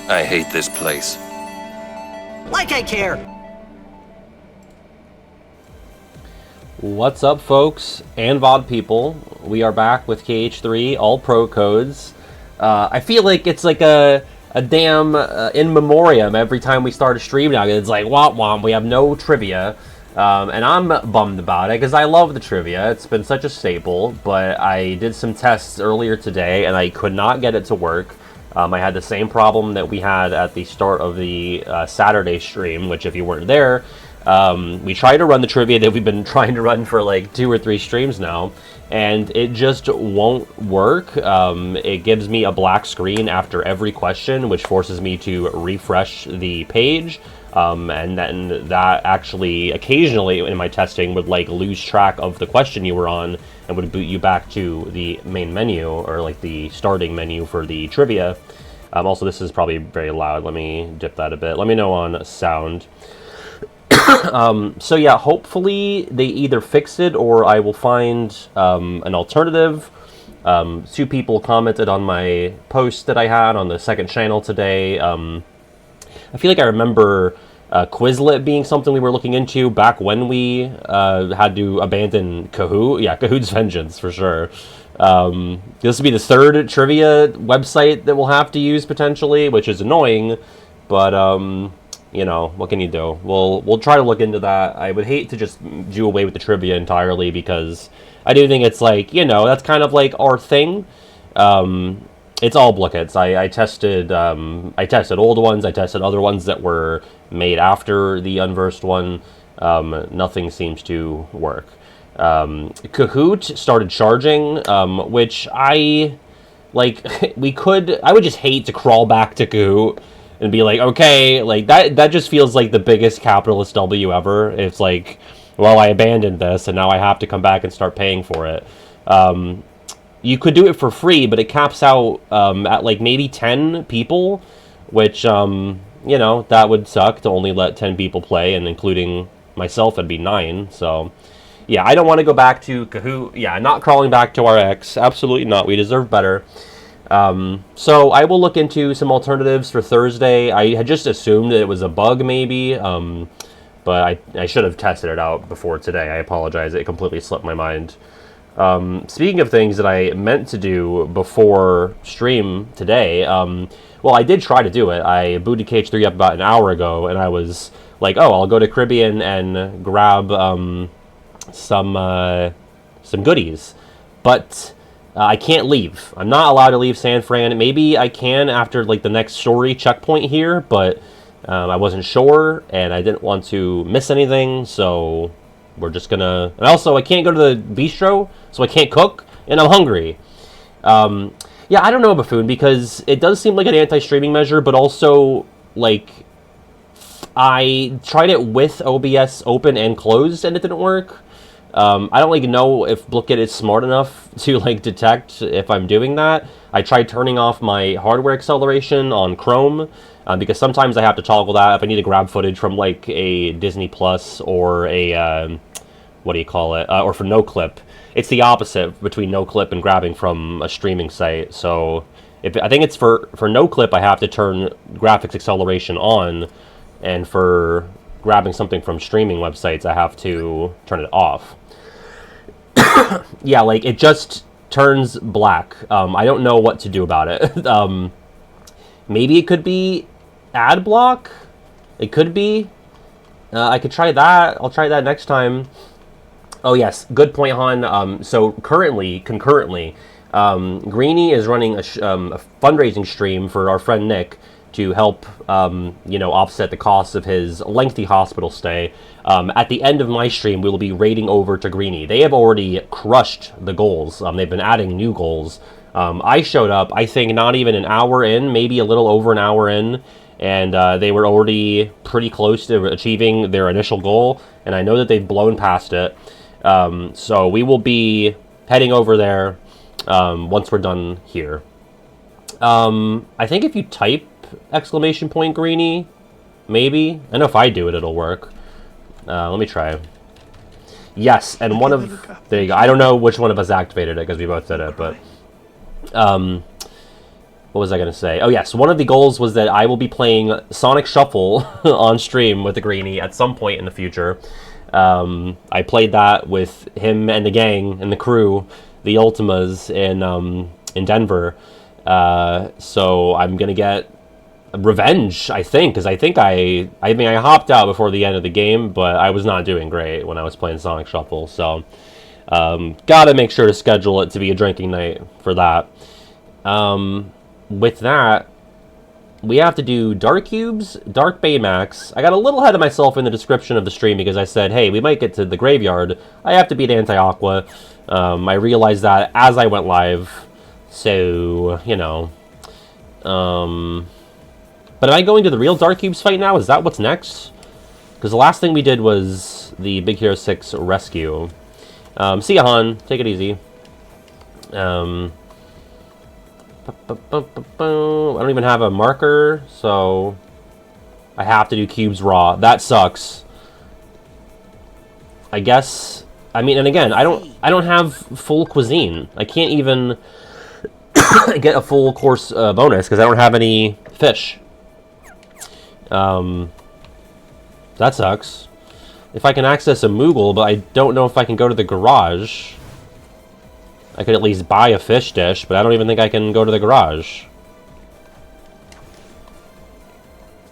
I hate this place. Like I care! What's up, folks and VOD people? We are back with KH3 All Pro Codes. I feel like it's like a damn in memoriam every time we start a stream now. It's like, womp womp, we have no trivia. And I'm bummed about it because I love the trivia. It's been such a staple, but I did some tests earlier today and I could not get it to work. I had the same problem that we had at the start of the Saturday stream, which if you weren't there, we tried to run the trivia that we've been trying to run for like 2 or 3 streams now, and it just won't work. It gives me a black screen after every question, which forces me to refresh the page. And then that actually occasionally in my testing would like lose track of the question you were on and would boot you back to the main menu or like the starting menu for the trivia. Also, this is probably very loud. Let me dip that a bit. Let me know on sound. So yeah, hopefully they either fix it or I will find an alternative. 2 people commented on my post that I had on the second channel today. I feel like I remember Quizlet being something we were looking into back when we had to abandon Kahoot. Yeah, Kahoot's Vengeance, for sure. This will be the 3rd trivia website that we'll have to use, potentially, which is annoying, but, you know, what can you do? We'll try to look into that. I would hate to just do away with the trivia entirely, because I do think it's like, you know, that's kind of like our thing. It's all blickets. I tested old ones. I tested other ones that were made after the unversed one. Nothing seems to work. Kahoot started charging, which I like. I would just hate to crawl back to Kahoot and be like, okay, like that just feels like the biggest capitalist W ever. It's like, well, I abandoned this and now I have to come back and start paying for it. You could do it for free, but it caps out at like maybe 10 people, which, you know, that would suck to only let 10 people play, and including myself, it'd be 9. So, yeah, I don't want to go back to Kahoot. Yeah, not crawling back to RX. Absolutely not. We deserve better. So I will look into some alternatives for Thursday. I had just assumed that it was a bug, maybe, but I should have tested it out before today. I apologize. It completely slipped my mind. Speaking of things that I meant to do before stream today, well, I did try to do it. I booted KH3 up about an hour ago, and I was like, oh, I'll go to Caribbean and grab some goodies. But I can't leave. I'm not allowed to leave San Fran. Maybe I can after like the next story checkpoint here, but I wasn't sure, and I didn't want to miss anything, so we're just gonna... And also, I can't go to the bistro, so I can't cook, and I'm hungry. Yeah, I don't know, Buffoon, because it does seem like an anti-streaming measure, but also, like, I tried it with OBS open and closed, and it didn't work. I don't, like, know if Blicket is smart enough to, like, detect if I'm doing that. I tried turning off my hardware acceleration on Chrome, because sometimes I have to toggle that if I need to grab footage from, like, a Disney Plus or a, what do you call it, or for NoClip. It's the opposite between NoClip and grabbing from a streaming site. So I think it's for NoClip, I have to turn graphics acceleration on, and for grabbing something from streaming websites, I have to turn it off. Yeah, like, it just turns black. I don't know what to do about it. Maybe it could be ad block? It could be. I could try that. I'll try that next time. Oh, yes. Good point, Han. So, concurrently, Greenie is running a fundraising stream for our friend Nick to help, you know, offset the costs of his lengthy hospital stay. At the end of my stream, we will be raiding over to Greenie. They have already crushed the goals. They've been adding new goals. I showed up, I think, not even an hour in, maybe a little over an hour in, and they were already pretty close to achieving their initial goal, and I know that they've blown past it. So we will be heading over there once we're done here. I think if you type !Greenie, maybe. I know if I do it, it'll work. Let me try. Yes, and one of... There you go. I don't know which one of us activated it, because we both did it, but... What was I going to say? Oh, yes. One of the goals was that I will be playing Sonic Shuffle on stream with the Greenie at some point in the future. I played that with him and the gang and the crew, the Ultimas, in Denver. So I'm going to get revenge, I think, because I hopped out before the end of the game, but I was not doing great when I was playing Sonic Shuffle. So gotta make sure to schedule it to be a drinking night for that. With that, we have to do Dark Cubes, Dark Baymax. I got a little ahead of myself in the description of the stream because I said, hey, we might get to the graveyard. I have to beat Anti-Aqua. I realized that as I went live. So, you know. But am I going to the real Dark Cubes fight now? Is that what's next? Because the last thing we did was the Big Hero 6 rescue. See ya, Han. Take it easy. I don't even have a marker, so I have to do cubes raw. That sucks. I guess. I mean, and again, I don't have full cuisine. I can't even get a full course bonus because I don't have any fish. That sucks. If I can access a Moogle, but I don't know if I can go to the garage. I could at least buy a fish dish, but I don't even think I can go to the garage.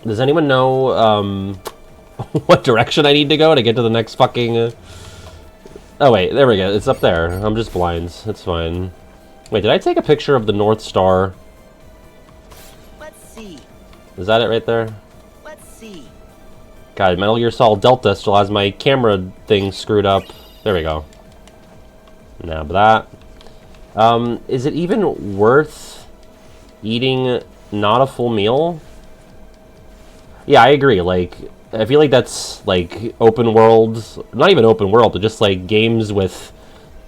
Does anyone know what direction I need to go to get to the next fucking... Oh wait, there we go. It's up there. I'm just blind. It's fine. Wait, did I take a picture of the North Star? Let's see. Is that it right there? Let's see. God, Metal Gear Solid Delta still has my camera thing screwed up. There we go. Nab that. Is it even worth eating not a full meal? Yeah, I agree. Like, I feel like that's, like, open world... Not even open world, but just, like, games with,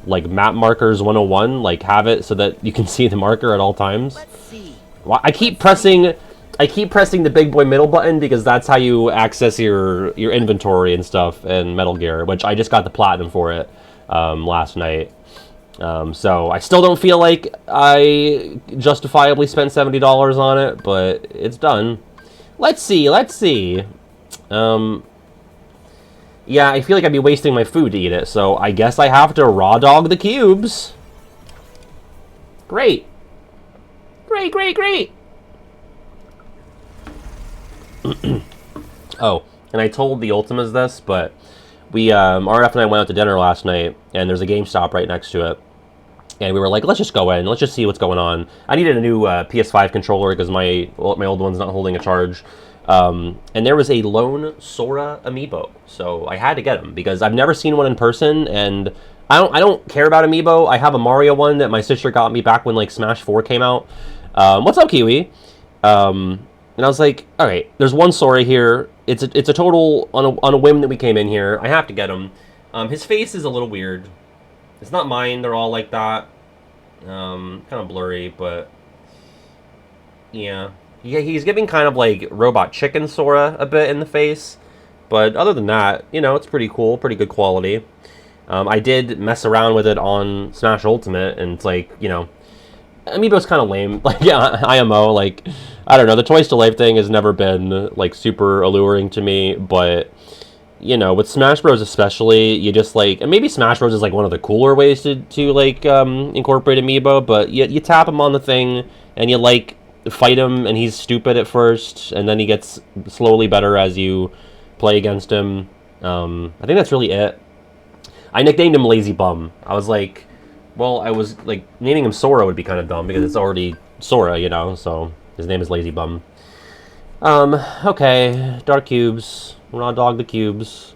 like, map markers 101. Like, have it so that you can see the marker at all times. Let's see. Well, I keep pressing the big boy middle button because that's how you access your inventory and stuff in Metal Gear, which I just got the platinum for it last night. So I still don't feel like I justifiably spent $70 on it, but it's done. Let's see. Yeah, I feel like I'd be wasting my food to eat it, so I guess I have to raw dog the cubes. Great. Great. Oh, and I told the Ultimas this, but we, RF and I went out to dinner last night, and there's a GameStop right next to it. And we were like, let's just go in. Let's just see what's going on. I needed a new PS5 controller because my old one's not holding a charge. And there was a lone Sora amiibo. So I had to get him because I've never seen one in person. And I don't care about amiibo. I have a Mario one that my sister got me back when like Smash 4 came out. What's up, Kiwi? And I was like, all right, there's one Sora here. It's a total on a whim that we came in here. I have to get him. His face is a little weird. It's not mine, they're all like that. Kind of blurry, but... Yeah. He's giving kind of like Robot Chicken Sora a bit in the face. But other than that, you know, it's pretty cool, pretty good quality. I did mess around with it on Smash Ultimate, and it's like, you know... Amiibo's kind of lame. Like, yeah, IMO, like... I don't know, the Toys to Life thing has never been, like, super alluring to me, but... You know, with Smash Bros. Especially, you just, like... And maybe Smash Bros. Is, like, one of the cooler ways to like, incorporate Amiibo, but you tap him on the thing, and you, like, fight him, and he's stupid at first, and then he gets slowly better as you play against him. I think that's really it. I nicknamed him Lazy Bum. I was like... Well, I was, like, naming him Sora would be kind of dumb, because it's already Sora, you know, so... His name is Lazy Bum. Okay. Dark Cubes. Raw dog the cubes.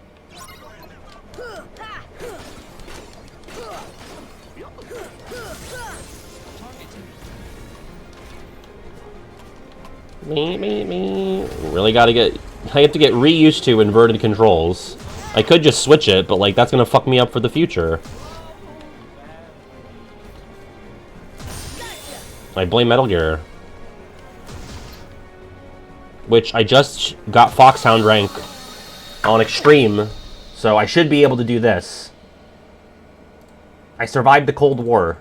Me. Really gotta get... I have to get reused to inverted controls. I could just switch it, but, like, that's gonna fuck me up for the future. I blame Metal Gear. Which I just got Foxhound rank on Extreme, so I should be able to do this. I survived the Cold War.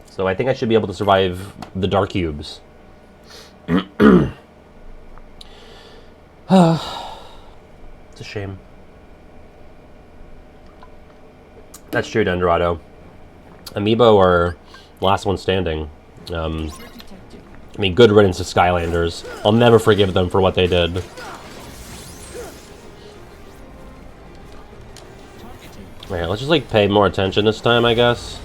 So So I think I should be able to survive the dark cubes. It's a shame. That's true, Dendrado. Amiibo are last one standing. I mean, good riddance to Skylanders. I'll never forgive them for what they did. Alright, let's just, like, pay more attention this time, I guess.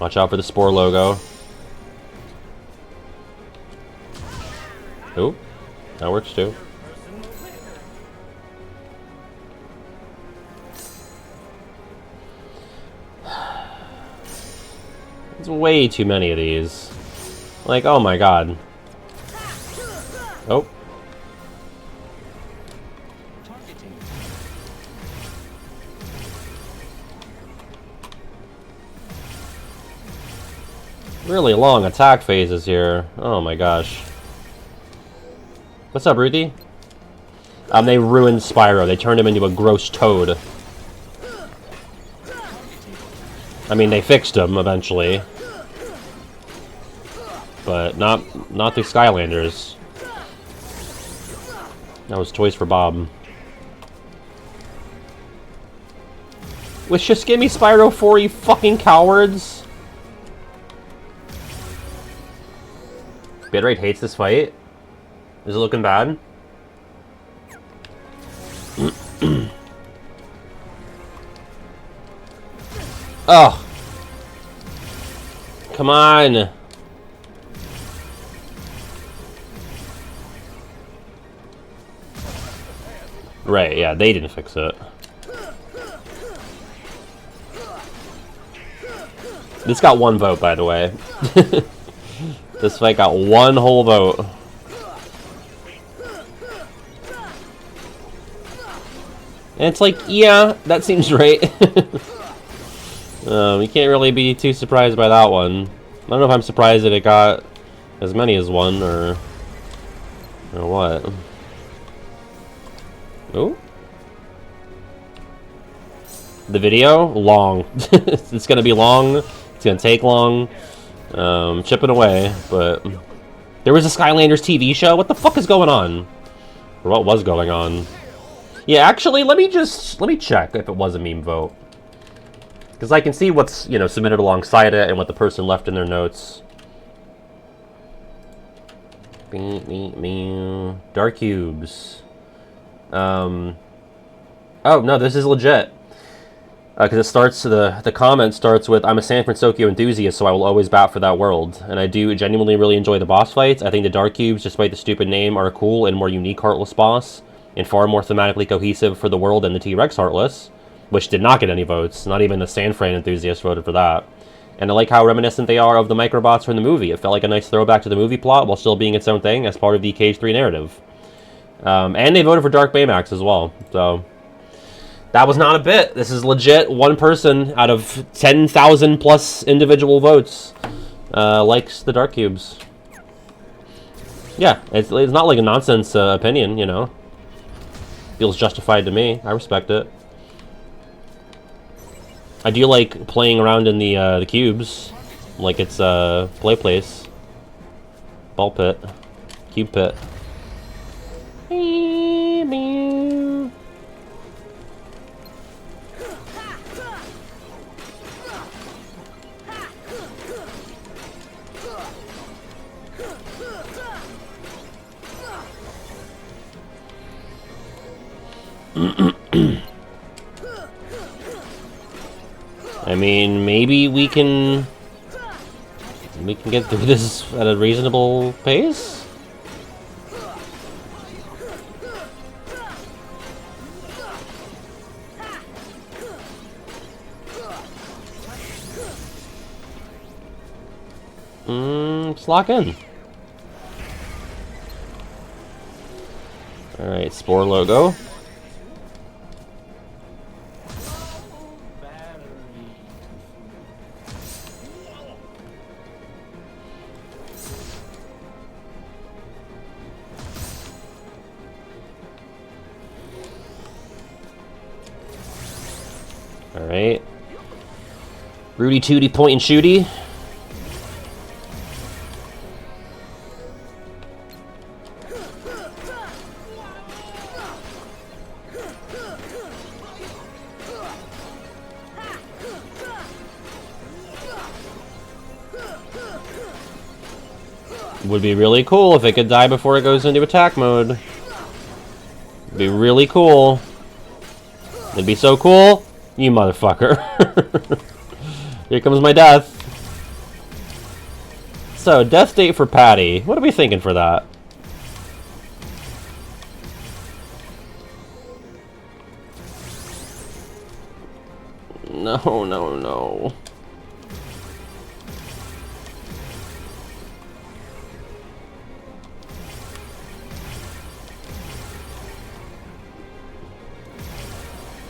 Watch out for the Spore logo. Ooh, that works too. There's way too many of these. Like, oh my god. Oh. Really long attack phases here. Oh my gosh. What's up, Ruthie? They ruined Spyro. They turned him into a gross toad. I mean, they fixed him eventually. But not through Skylanders. That was Toys for Bob. With just give me Spyro 4, you fucking cowards! Bitrate hates this fight. Is it looking bad? Oh! Come on! Right, yeah, they didn't fix it. This got one vote, by the way. This fight got one whole vote. And it's like, yeah, that seems right. You can't really be too surprised by that one. I don't know if I'm surprised that it got as many as one, or what. Ooh. The video? Long. It's gonna be long. It's gonna take long. Chipping away, but... There was a Skylanders TV show? What the fuck is going on? Or what was going on? Yeah, actually, let me check if it was a meme vote. Because I can see what's, you know, submitted alongside it and what the person left in their notes. Dark cubes. Oh, no, this is legit. Because it starts, the comment starts with, I'm a San Francisco enthusiast, so I will always bat for that world. And I do genuinely really enjoy the boss fights. I think the Dark Cubes, despite the stupid name, are a cool and more unique Heartless boss, and far more thematically cohesive for the world than the T-Rex Heartless, which did not get any votes. Not even the San Fran enthusiast voted for that. And I like how reminiscent they are of the Microbots from the movie. It felt like a nice throwback to the movie plot while still being its own thing as part of the Cage 3 narrative. And they voted for Dark Baymax as well, so... That was not a bit. This is legit. One person out of 10,000 plus individual votes likes the Dark Cubes. Yeah, it's not like a nonsense opinion, you know. Feels justified to me. I respect it. I do like playing around in the cubes, like it's play place, ball pit, cube pit. I mean, maybe we can get through this at a reasonable pace? Let's lock in. Alright, Spore logo. Alright. Rudy Tooty point and shooty. Would be really cool if it could die before it goes into attack mode. It'd be really cool. It'd be so cool. You motherfucker. Here comes my death. So, death date for Patty. What are we thinking for that? No, no, no.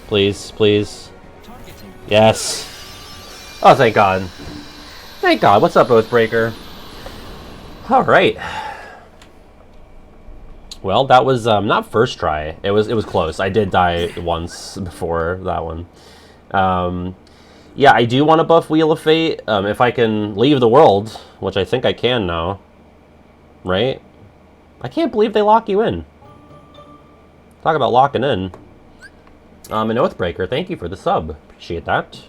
Please, please. Yes. Oh, thank God. Thank God. What's up, Oathbreaker? Alright. Well, that was not first try. It was close. I did die once before that one. Yeah, I do want to buff Wheel of Fate. If I can leave the world, which I think I can now. Right? I can't believe they lock you in. Talk about locking in. An Oathbreaker, thank you for the sub. Appreciate that.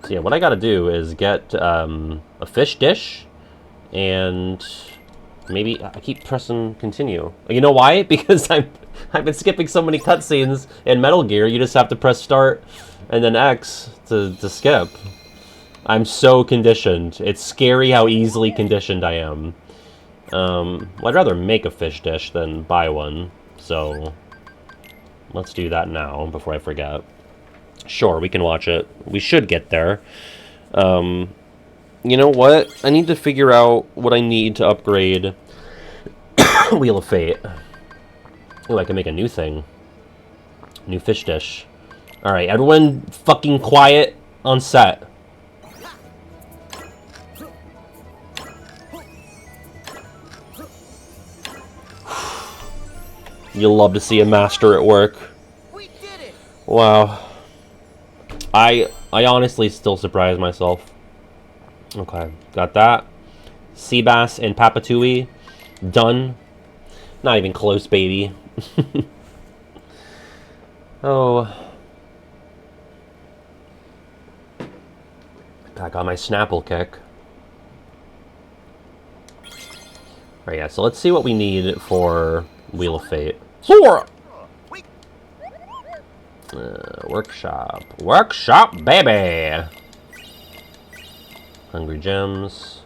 So yeah, what I gotta do is get a fish dish, and maybe I keep pressing continue. You know why? Because I've been skipping so many cutscenes in Metal Gear. You just have to press start and then X to skip. I'm so conditioned. It's scary how easily conditioned I am. Well, I'd rather make a fish dish than buy one, so let's do that now before I forget. Sure, we can watch it. We should get there. You know what? I need to figure out what I need to upgrade Wheel of Fate. Oh, I can make a new thing. New fish dish. Alright, everyone fucking quiet on set. You'll love to see a master at work. We did it. Wow. I honestly still surprise myself. Okay, got that. Sea bass and Papatui. Done. Not even close, baby. Oh. I got my Snapple kick. Alright, yeah, so let's see what we need for Wheel of Fate. Sora! Workshop. Workshop, baby! Hungry Gems.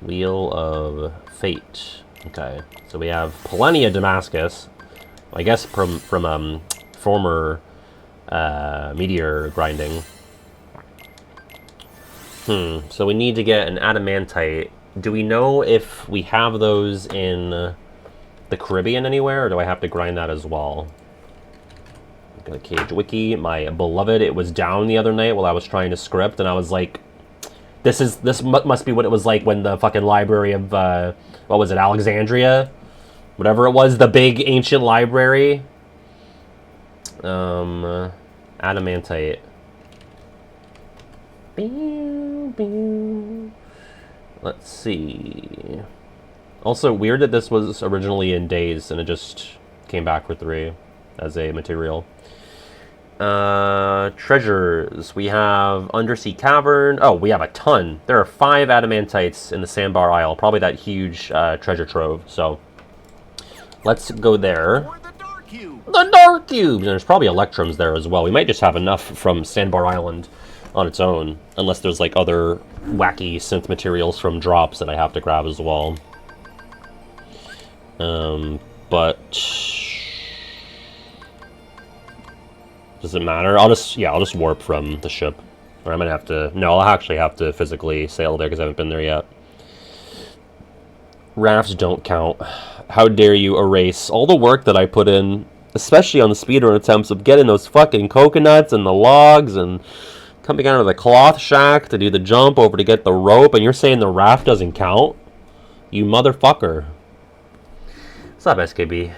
Wheel of Fate. Okay, so we have plenty of Damascus. I guess from former meteor grinding. So we need to get an adamantite. Do we know if we have those in the Caribbean anywhere, or do I have to grind that as well? Got a Cage Wiki, my beloved. It was down the other night while I was trying to script, and I was like, this must be what it was like when the fucking library of what was it, Alexandria, whatever it was, the big ancient library. Adamantite. Let's see. Also, weird that this was originally in days and it just came back for 3 as a material. Treasures. We have Undersea Cavern. Oh, we have a ton. There are 5 adamantites in the Sandbar Isle. Probably that huge treasure trove. So, let's go there. Or the Dark Cube. The Dark Cube! And there's probably Electrums there as well. We might just have enough from Sandbar Island on its own. Unless there's like other wacky synth materials from drops that I have to grab as well. But does it matter? I'll just warp from the ship. Or I'm gonna have to, no, I'll actually have to physically sail there because I haven't been there yet. Rafts don't count. How dare you erase all the work that I put in, especially on the speedrun attempts of getting those fucking coconuts and the logs and coming out of the cloth shack to do the jump over to get the rope, and you're saying the raft doesn't count? You motherfucker. What's up, SKB?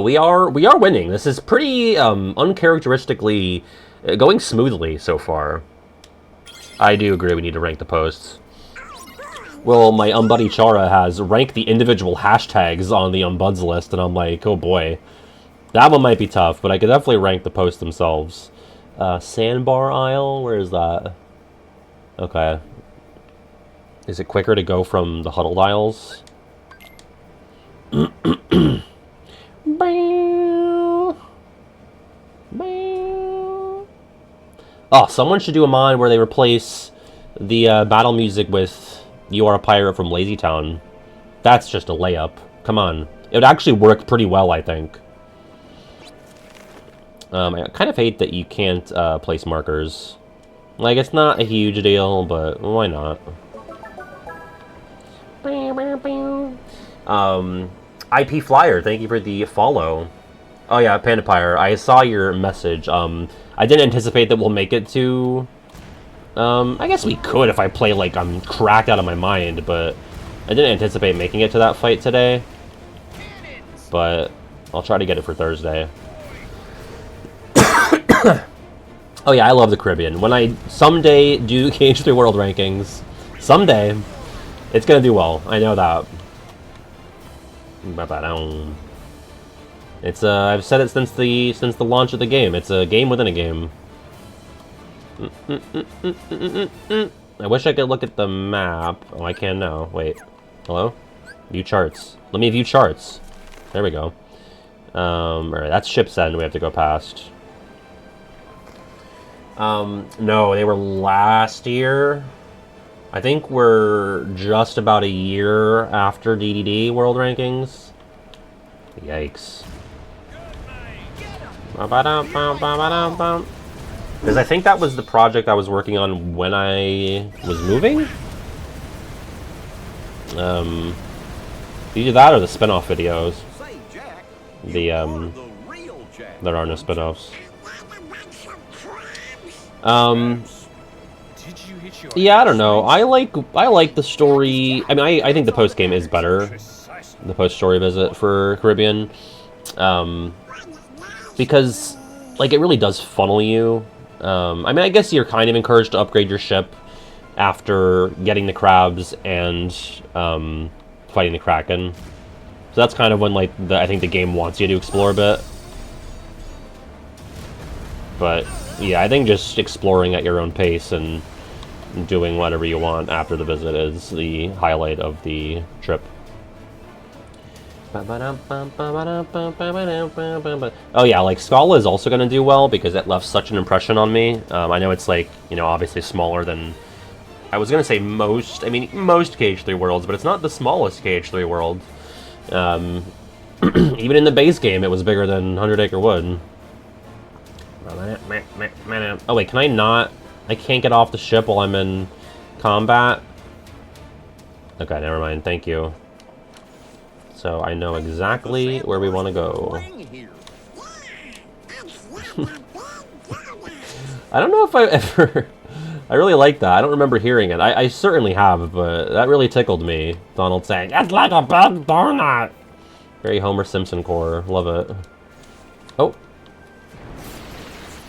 We are winning. This is pretty uncharacteristically Going smoothly so far. I do agree we need to rank the posts. Well, my Umbuddy Chara has ranked the individual hashtags on the Umbuds list, and I'm like, oh boy. That one might be tough, but I could definitely rank the posts themselves. Sandbar Isle, where is that? Okay. Is it quicker to go from the huddled isles? Oh, someone should do a mod where they replace the battle music with You Are a Pirate from Lazy Town. That's just a layup. Come on. It would actually work pretty well, I think. I kind of hate that you can't place markers. Like, it's not a huge deal, but why not? IP Flyer, thank you for the follow. Oh yeah, Pandapire, I saw your message. I didn't anticipate that we'll make it to... I guess we could if I play like I'm cracked out of my mind, but I didn't anticipate making it to that fight today. But I'll try to get it for Thursday. Oh yeah, I love the Caribbean. When I someday do KH3 World Rankings, someday, it's gonna do well. I know that. It's I've said it since the launch of the game. It's a game within a game. I wish I could look at the map. Oh, I can now. Wait. Hello? View charts. Let me view charts. There we go. Alright, that's Ship's End we have to go past. No, they were last year. I think we're just about a year after DDD World Rankings. Yikes. Because I think that was the project I was working on when I was moving? Either that or the spin-off videos. There are no spin-offs. Yeah, I don't know. I like the story. I mean, I think the post game is better. The post story visit for Caribbean, because like it really does funnel you. I mean, I guess you're kind of encouraged to upgrade your ship after getting the crabs and fighting the Kraken. So that's kind of when like I think the game wants you to explore a bit. But yeah, I think just exploring at your own pace and doing whatever you want after the visit is the highlight of the trip. Oh yeah, like Scala is also going to do well because it left such an impression on me. I know it's like, you know, obviously smaller than... I was going to say most KH3 worlds, but it's not the smallest KH3 world. Even in the base game, it was bigger than 100 Acre Wood. Oh wait, can I not... I can't get off the ship while I'm in combat? Okay, never mind, thank you. So I know exactly where we want to go. I don't know if I ever... I really like that. I don't remember hearing it. I certainly have, but that really tickled me. Donald saying, "It's like a big donut!" Very Homer Simpson core. Love it. Oh.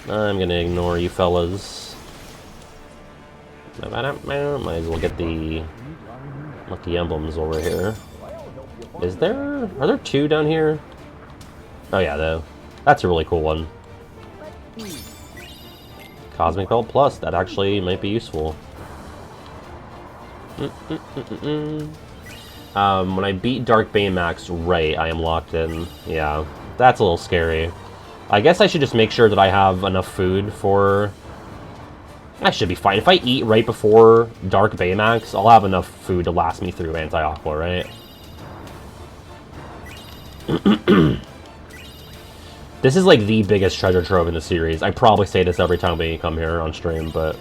I'm gonna ignore you fellas. Might as well get the lucky emblems over here. Is there... Are there two down here? Oh yeah, though. That's a really cool one. Cosmic Belt Plus. That actually might be useful. When I beat Dark Baymax right, I am locked in. Yeah, that's a little scary. I guess I should just make sure that I have enough food for... I should be fine. If I eat right before Dark Baymax, I'll have enough food to last me through Anti-Aqua, right? This is like the biggest treasure trove in the series. I probably say this every time we come here on stream, but...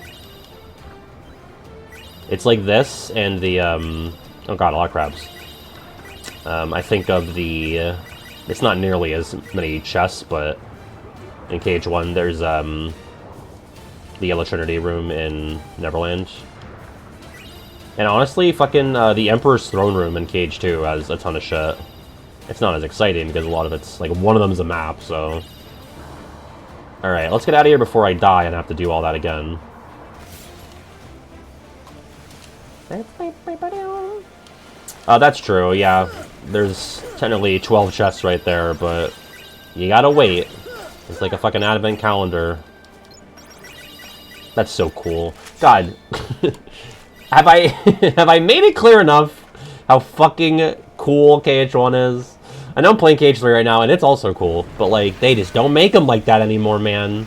It's like this and the, oh god, a lot of crabs. I think of the... it's not nearly as many chests, but... In KH1, there's, the Yellow Trinity room in Neverland. And honestly, fucking, the Emperor's Throne room in KH2 has a ton of shit. It's not as exciting because a lot of it's, like, one of them's a map, so... Alright, let's get out of here before I die and have to do all that again. That's true, yeah. There's technically 12 chests right there, but you gotta wait. It's like a fucking advent calendar. That's so cool. God. have I have I made it clear enough how fucking cool KH1 is? I know I'm playing KH3 right now, and it's also cool, but, like, they just don't make them like that anymore, man.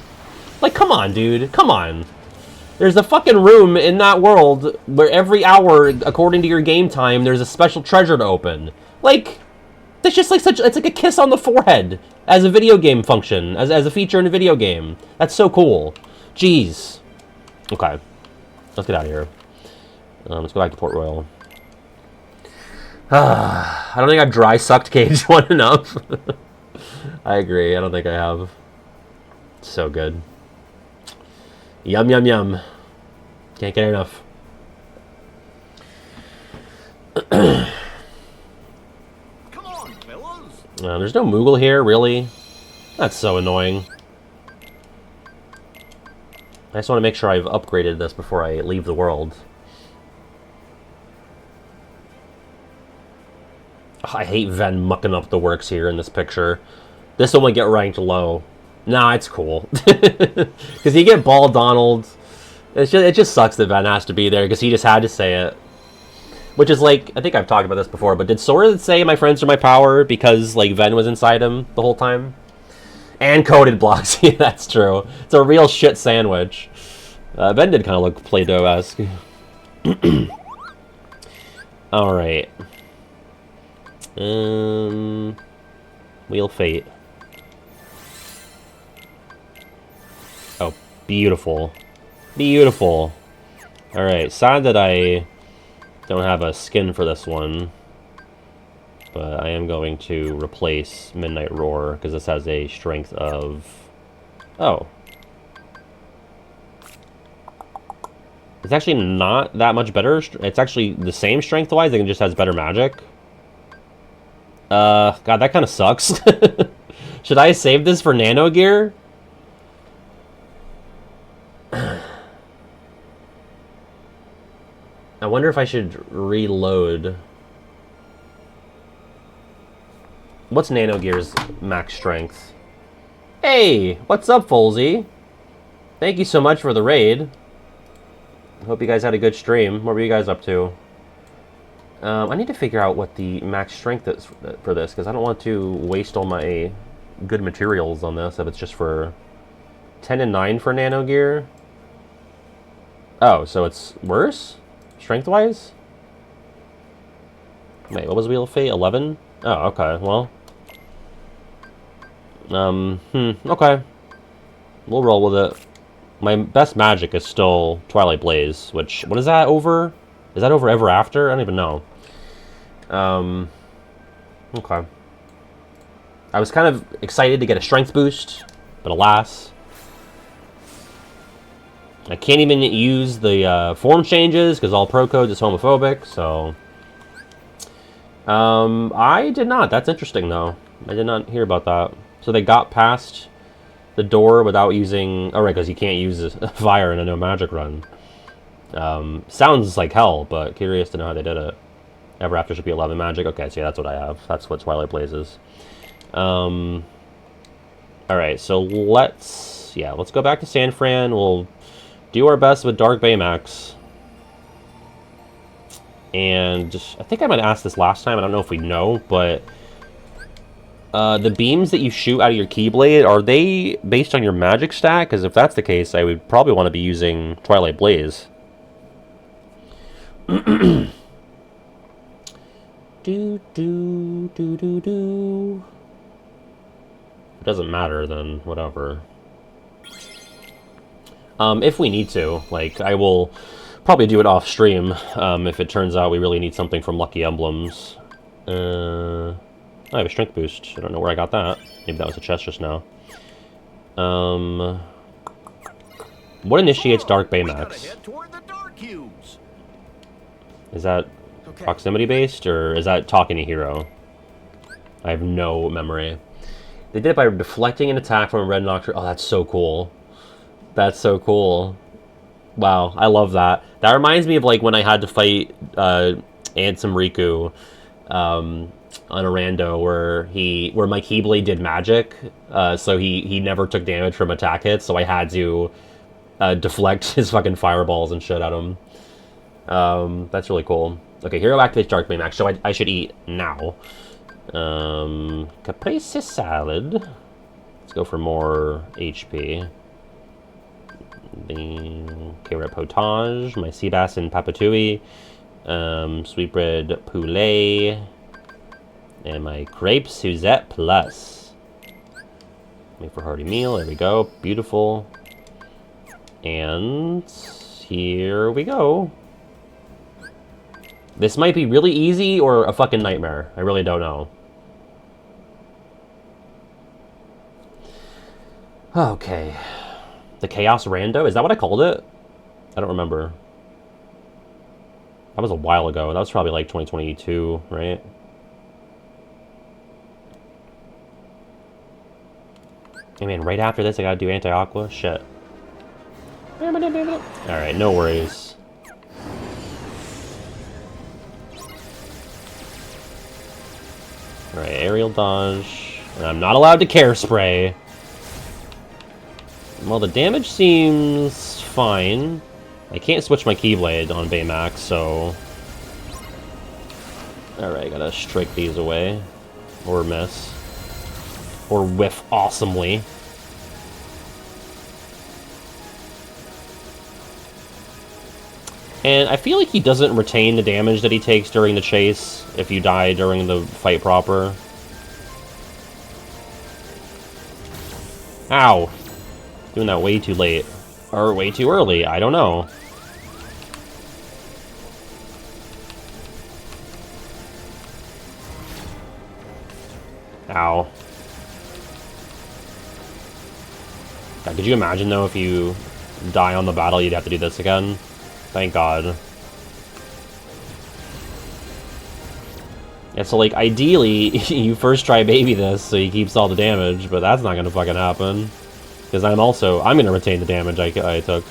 Like, come on, dude. Come on. There's a fucking room in that world where every hour, according to your game time, there's a special treasure to open. Like, it's just like such, it's like a kiss on the forehead as a video game function, as a feature in a video game. That's so cool. Jeez. Okay. Let's get out of here. Let's go back to Port Royal. I don't think I've dry sucked KH1 enough. I agree. I don't think I have. So good. Yum, yum, yum. Can't get enough. Come on, fellas. There's no Moogle here, really? That's so annoying. I just want to make sure I've upgraded this before I leave the world. I hate Ven mucking up the works here in this picture. This one would get ranked low. Nah, it's cool. Because you get Ball Donald. It just sucks that Ven has to be there because he just had to say it. Which is like, I think I've talked about this before, but did Sora say my friends are my power because like Ven was inside him the whole time? And coded blocks. Yeah, that's true. It's a real shit sandwich. Ven did kind of look Play-Doh-esque. Alright. Wheel Fate. Oh, beautiful. Beautiful. Alright, sad that I don't have a skin for this one. But I am going to replace Midnight Roar, because this has a strength of... Oh. It's actually not that much better. It's actually the same strength-wise, it just has better magic. God, that kind of sucks. Should I save this for Nano Gear? I wonder if I should reload. What's Nano Gear's max strength? Hey, what's up, Folsey? Thank you so much for the raid. Hope you guys had a good stream. What were you guys up to? I need to figure out what the max strength is for this, because I don't want to waste all my good materials on this if it's just for 10 and 9 for Nano Gear. Oh, so it's worse? Strength-wise? Wait, what was Wheel of Fate? 11? Oh, okay, well. Okay. We'll roll with it. My best magic is still Twilight Blaze, which, what is that over? Is that over Ever After? I don't even know. Okay. I was kind of excited to get a strength boost, but alas. I can't even use the form changes because all pro codes is homophobic, so... I did not. That's interesting, though. I did not hear about that. So they got past the door without using... Oh, right, because you can't use fire in a no magic run. Sounds like hell, but curious to know how they did it. Ever After should be 11 magic. Okay, so yeah, that's what I have. That's what Twilight Blaze is. Alright, so let's go back to San Fran. We'll do our best with Dark Baymax. And I think I might ask this last time. I don't know if we know, but the beams that you shoot out of your Keyblade, are they based on your magic stack? Because if that's the case, I would probably want to be using Twilight Blaze. Do. It doesn't matter, then whatever. If we need to, like, I will probably do it off stream. If it turns out we really need something from Lucky Emblems. I have a strength boost. I don't know where I got that. Maybe that was a chest just now. What initiates Dark Baymax? Is that proximity based, or is that talking to hero? I have no memory. They did it by deflecting an attack from a red Nocturne. Oh, that's so cool. That's so cool. Wow, I love that. That reminds me of like when I had to fight Ansem Riku on a rando where my Keyblade did magic, so he never took damage from attack hits, so I had to deflect his fucking fireballs and shit at him. That's really cool. Okay, hero activates Dark Baymax, so I should eat now. Caprese salad. Let's go for more HP. The carrot potage, my sea bass and papatui, sweetbread poulet, and my crepe Suzette plus. Make for hearty meal. There we go. Beautiful. And here we go. This might be really easy or a fucking nightmare. I really don't know. Okay. The Chaos Rando? Is that what I called it? I don't remember. That was a while ago. That was probably like 2022, right? Hey man, right after this I gotta do Anti-Aqua? Shit. Alright, no worries. Alright, aerial dodge. And I'm not allowed to care spray. Well, the damage seems fine. I can't switch my Keyblade on Baymax, so... Alright, gotta strike these away. Or miss. Or whiff awesomely. And I feel like he doesn't retain the damage that he takes during the chase if you die during the fight proper. Ow! Doing that way too late. Or way too early, I don't know. Ow. God, could you imagine, though, if you die on the battle, you'd have to do this again? Thank God. Yeah, so, like, ideally, you first try baby this so he keeps all the damage, but that's not gonna fucking happen. Because I'm gonna retain the damage I took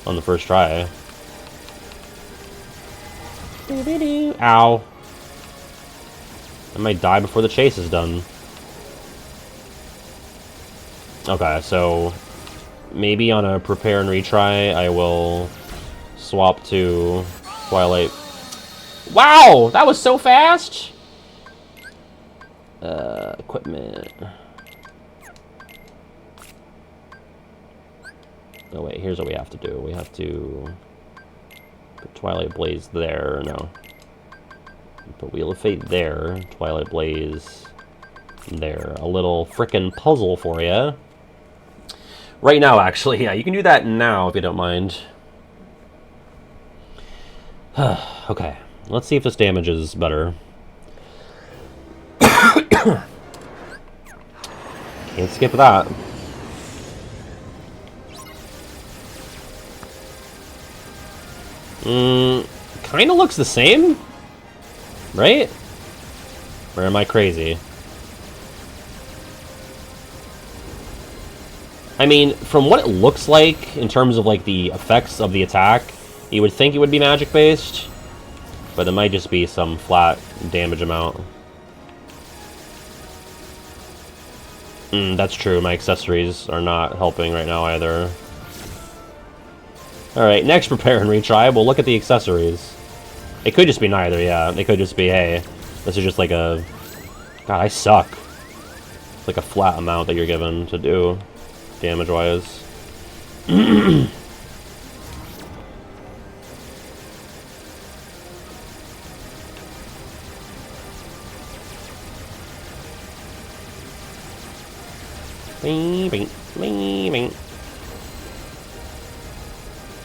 on the first try. Ow. I might die before the chase is done. Okay, so maybe on a prepare and retry, I will swap to Twilight. Wow! That was so fast! Equipment. Oh wait, here's what we have to do. We have to put Twilight Blaze there. No. Put Wheel of Fate there. Twilight Blaze there. A little frickin' puzzle for you. Right now, actually. Yeah, you can do that now if you don't mind. Okay. Let's see if this damage is better. Can't skip that. Kinda looks the same, right? Or am I crazy? I mean, from what it looks like, in terms of, like, the effects of the attack, you would think it would be magic-based, but it might just be some flat damage amount. That's true, my accessories are not helping right now either. Alright, next prepare and retry, we'll look at the accessories. It could just be neither, yeah. It could just be, hey, this is just like a... God, I suck. It's like a flat amount that you're given to do, damage-wise.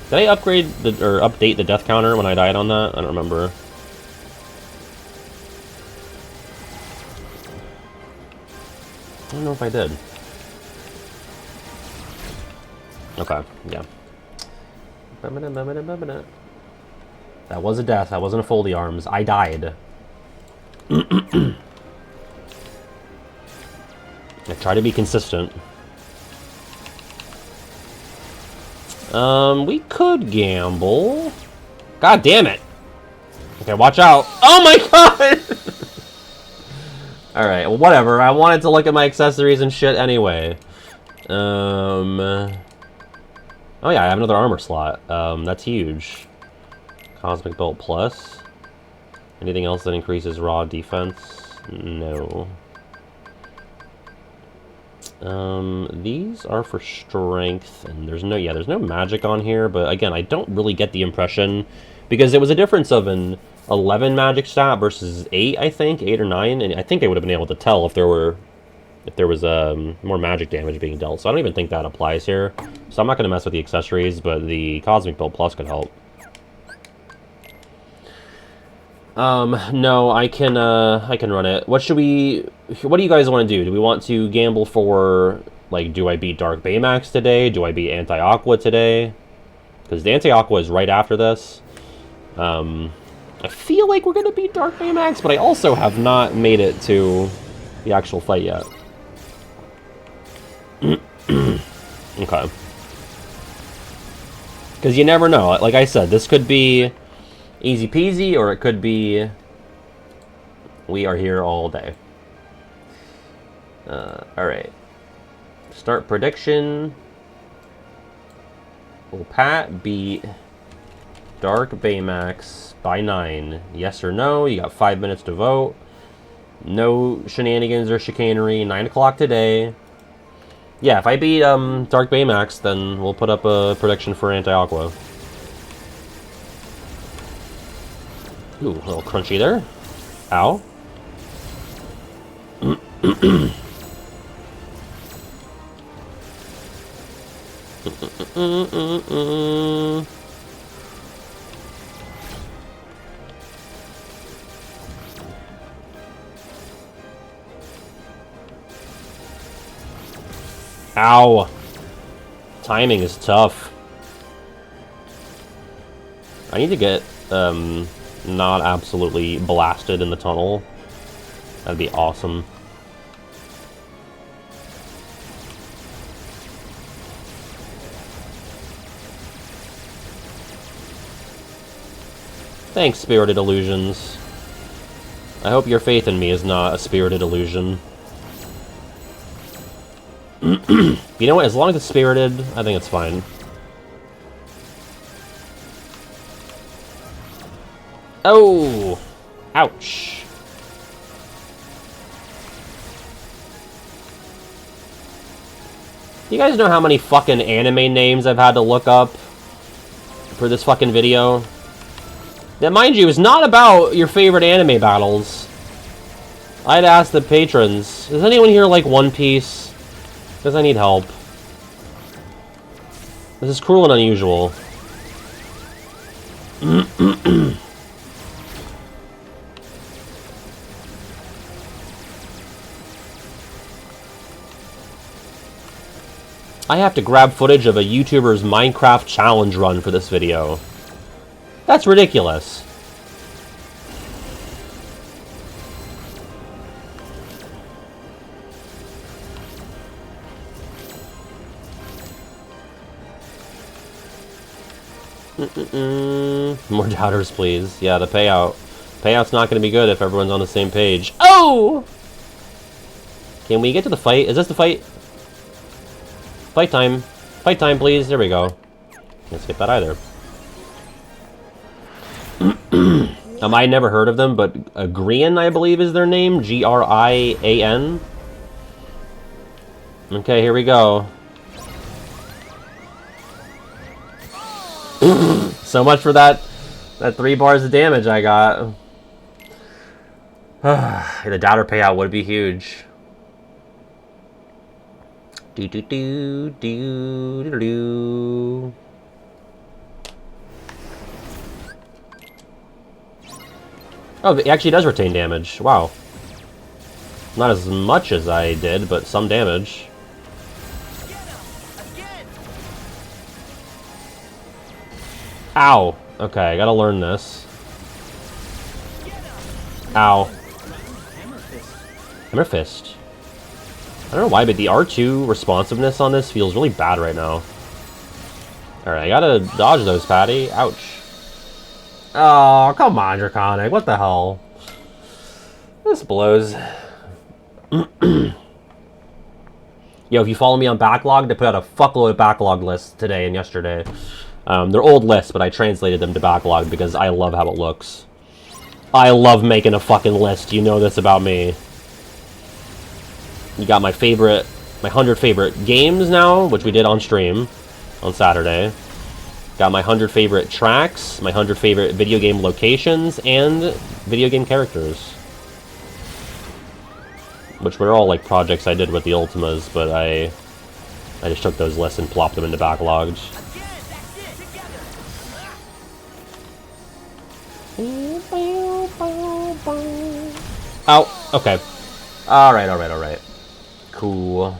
Did I upgrade or update the death counter when I died on that? I don't remember. I don't know if I did. Okay, yeah. That was a death. That wasn't a foldy arms. I died. I try to be consistent. We could gamble. God damn it. Okay, watch out. Oh my god! Alright, well, whatever. I wanted to look at my accessories and shit anyway. Oh yeah, I have another armor slot. That's huge. Cosmic Bolt Plus. Anything else that increases raw defense? No. These are for strength, and there's no magic on here, but again, I don't really get the impression, because it was a difference of an 11 magic stat versus 8, I think, 8 or 9, and I think I would have been able to tell if there was more magic damage being dealt, so I don't even think that applies here. So I'm not going to mess with the accessories, but the Cosmic Bolt Plus could help. No, I can run it. What do you guys want to do? Do we want to gamble for, like, do I beat Dark Baymax today? Do I beat Anti-Aqua today? Because the Anti-Aqua is right after this. I feel like we're going to beat Dark Baymax, but I also have not made it to the actual fight yet. Okay. Because you never know. Like I said, this could be easy peasy, or it could be we are here all day. Alright. Start prediction. Will Pat beat Dark Baymax by 9? Yes or no? You got 5 minutes to vote. No shenanigans or chicanery. 9 o'clock today. Yeah, if I beat Dark Baymax, then we'll put up a prediction for Anti-Aqua. Ooh, a little crunchy there. Ow. Ow. Timing is tough. I need to get, not absolutely blasted in the tunnel. That'd be awesome. Thanks, Spirited Illusions. I hope your faith in me is not a spirited illusion. You know what? As long as it's spirited, I think it's fine. Oh! Ouch. You guys know how many fucking anime names I've had to look up for this fucking video? That, mind you, is not about your favorite anime battles. I'd ask the patrons, does anyone here like One Piece? Because I need help. This is cruel and unusual. I have to grab footage of a YouTuber's Minecraft challenge run for this video. That's ridiculous. More doubters, please. Yeah, the payout. Payout's not going to be good if everyone's on the same page. Oh! Can we get to the fight? Is this the fight? Fight time. Fight time, please. There we go. Can't skip that either. I never heard of them, but Grian, I believe, is their name. Grian. Okay, here we go. So much for that 3 bars of damage I got. The doubter payout would be huge. Do do do do do do. Oh, it actually does retain damage. Wow. Not as much as I did, but some damage. Ow. Okay, I gotta learn this. Ow. Hammer Fist. I don't know why, but the R2 responsiveness on this feels really bad right now. Alright, I gotta dodge those, Patty. Ouch. Oh, come on, Draconic. What the hell? This blows. Yo, if you follow me on Backlog, they put out a fuckload of backlog lists today and yesterday. They're old lists, but I translated them to Backlog because I love how it looks. I love making a fucking list. You know this about me. You got my 100 favorite games now, which we did on stream on Saturday. Got my 100 favorite tracks, my 100 favorite video game locations, and video game characters. Which were all like projects I did with the Ultimas, but I just took those lists and plopped them into backlogs. Oh, okay. Alright. Cool.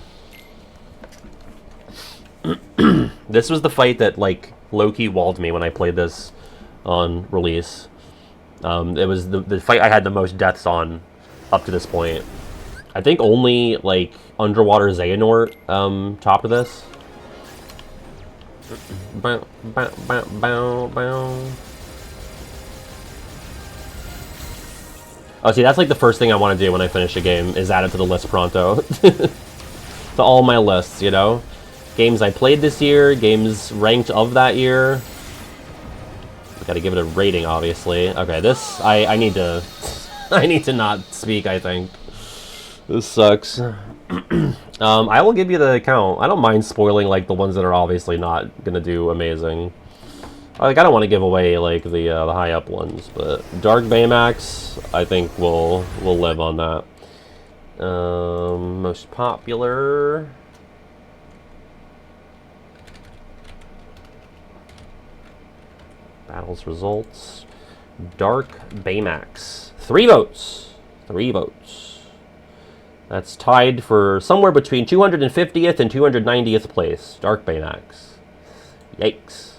This was the fight that, like, low-key walled me when I played this on release. It was the fight I had the most deaths on up to this point. I think only, like, Underwater Xehanort topped this. Bow, bow, bow, bow, bow. Oh, see, that's like the first thing I want to do when I finish a game, is add it to the list pronto. To all my lists, you know? Games I played this year, games ranked of that year. Gotta give it a rating, obviously. Okay, this, I need to... I need to not speak, I think. This sucks. I will give you the count. I don't mind spoiling, like, the ones that are obviously not gonna do amazing. Like, I don't want to give away, like, the high-up ones, but Dark Baymax, I think, will live on that. Most popular... Battles results. Dark Baymax. 3 votes. 3 votes. That's tied for somewhere between 250th and 290th place. Dark Baymax. Yikes.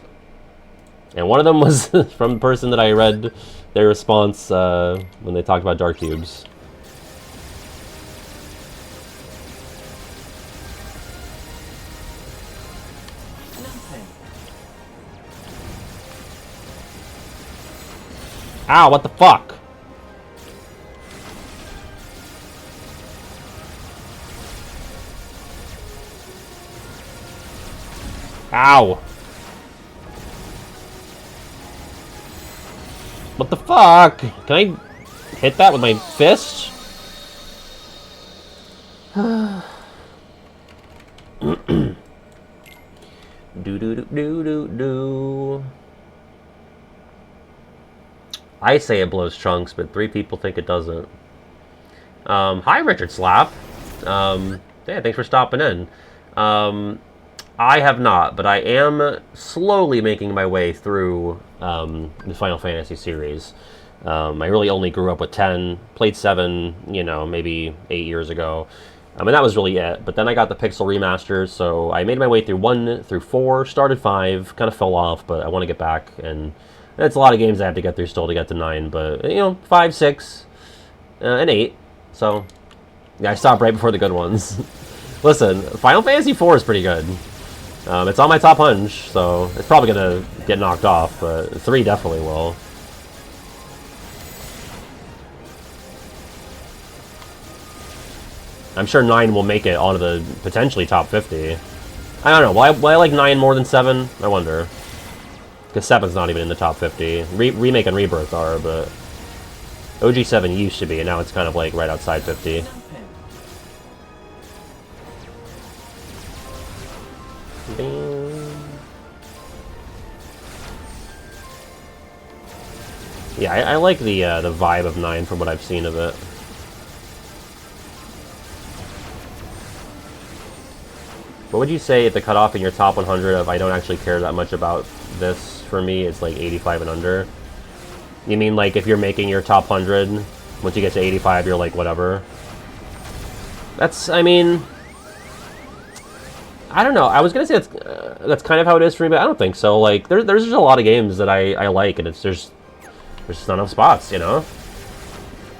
And one of them was from the person that I read their response when they talked about Dark Cubes. Ow, what the fuck? Ow. What the fuck? Can I hit that with my fist? Do. I say it blows chunks, but 3 people think it doesn't. Hi, Richard Slap. Yeah, thanks for stopping in. I have not, but I am slowly making my way through the Final Fantasy series. I really only grew up with 10, played 7, you know, maybe 8 years ago. And that was really it. But then I got the Pixel remasters, so I made my way through 1 through 4, started 5, kind of fell off, but I want to get back. And it's a lot of games I have to get through still to get to 9, but, you know, 5, 6, and 8. So, yeah, I stopped right before the good ones. Listen, Final Fantasy 4 is pretty good. It's on my top 100, so it's probably going to get knocked off, but 3 definitely will. I'm sure 9 will make it onto the potentially top 50. I don't know, why I like 9 more than 7? I wonder. Because 7's not even in the top 50. Remake and Rebirth are, but OG 7 used to be, and now it's kind of like right outside 50. Yeah, I like the vibe of 9 from what I've seen of it. What would you say if the cutoff in your top 100 of I don't actually care that much about this? For me, it's like 85 and under. You mean like if you're making your top 100, once you get to 85, you're like, whatever? That's, I mean... I don't know. I was gonna say that's kind of how it is for me, but I don't think so. Like, there's just a lot of games that I like, and there's just not enough spots, you know?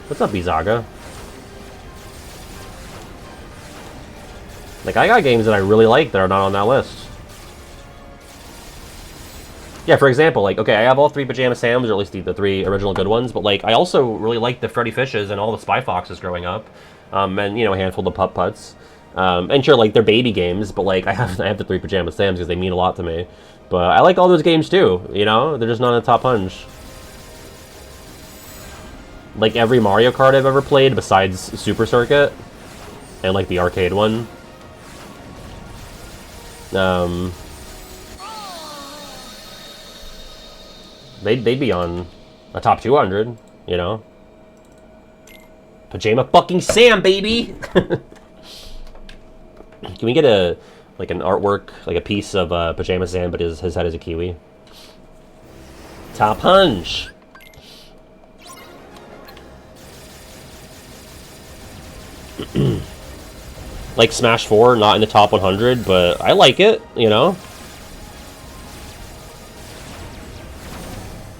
What's up, Bizaga? Like, I got games that I really like that are not on that list. Yeah, for example, like, okay, I have all 3 Pajama Sams, or at least the 3 original good ones, but, like, I also really liked the Freddy Fishes and all the Spy Foxes growing up. And, you know, a handful of Putt Putts. And sure, like, they're baby games, but, like, I have the 3 Pajama Sams because they mean a lot to me. But I like all those games, too, you know? They're just not in the top 100. Like, every Mario Kart I've ever played, besides Super Circuit, and, like, the arcade one. They'd be on a top 200, you know? Pajama fucking Sam, baby! Can we get an artwork, like a piece of Pajama Sam, but his head is a kiwi? Top Hunch! Like Smash 4, not in the top 100, but I like it, you know?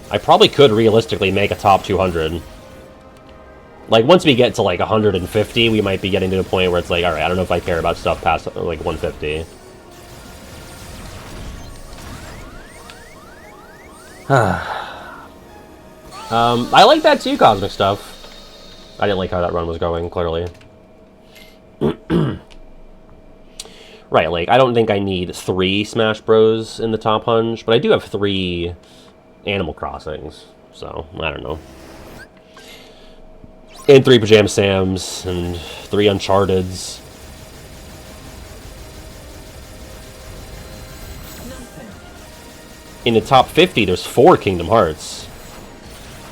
I probably could realistically make a top 200. Like, once we get to, like, 150, we might be getting to a point where it's like, alright, I don't know if I care about stuff past, like, 150. I like that too, Cosmic Stuff. I didn't like how that run was going, clearly. Right, like, I don't think I need 3 Smash Bros. In the top 100, but I do have 3... Animal Crossings, so I don't know. And 3 Pajama Sams, and 3 Uncharteds. In the top 50, there's 4 Kingdom Hearts.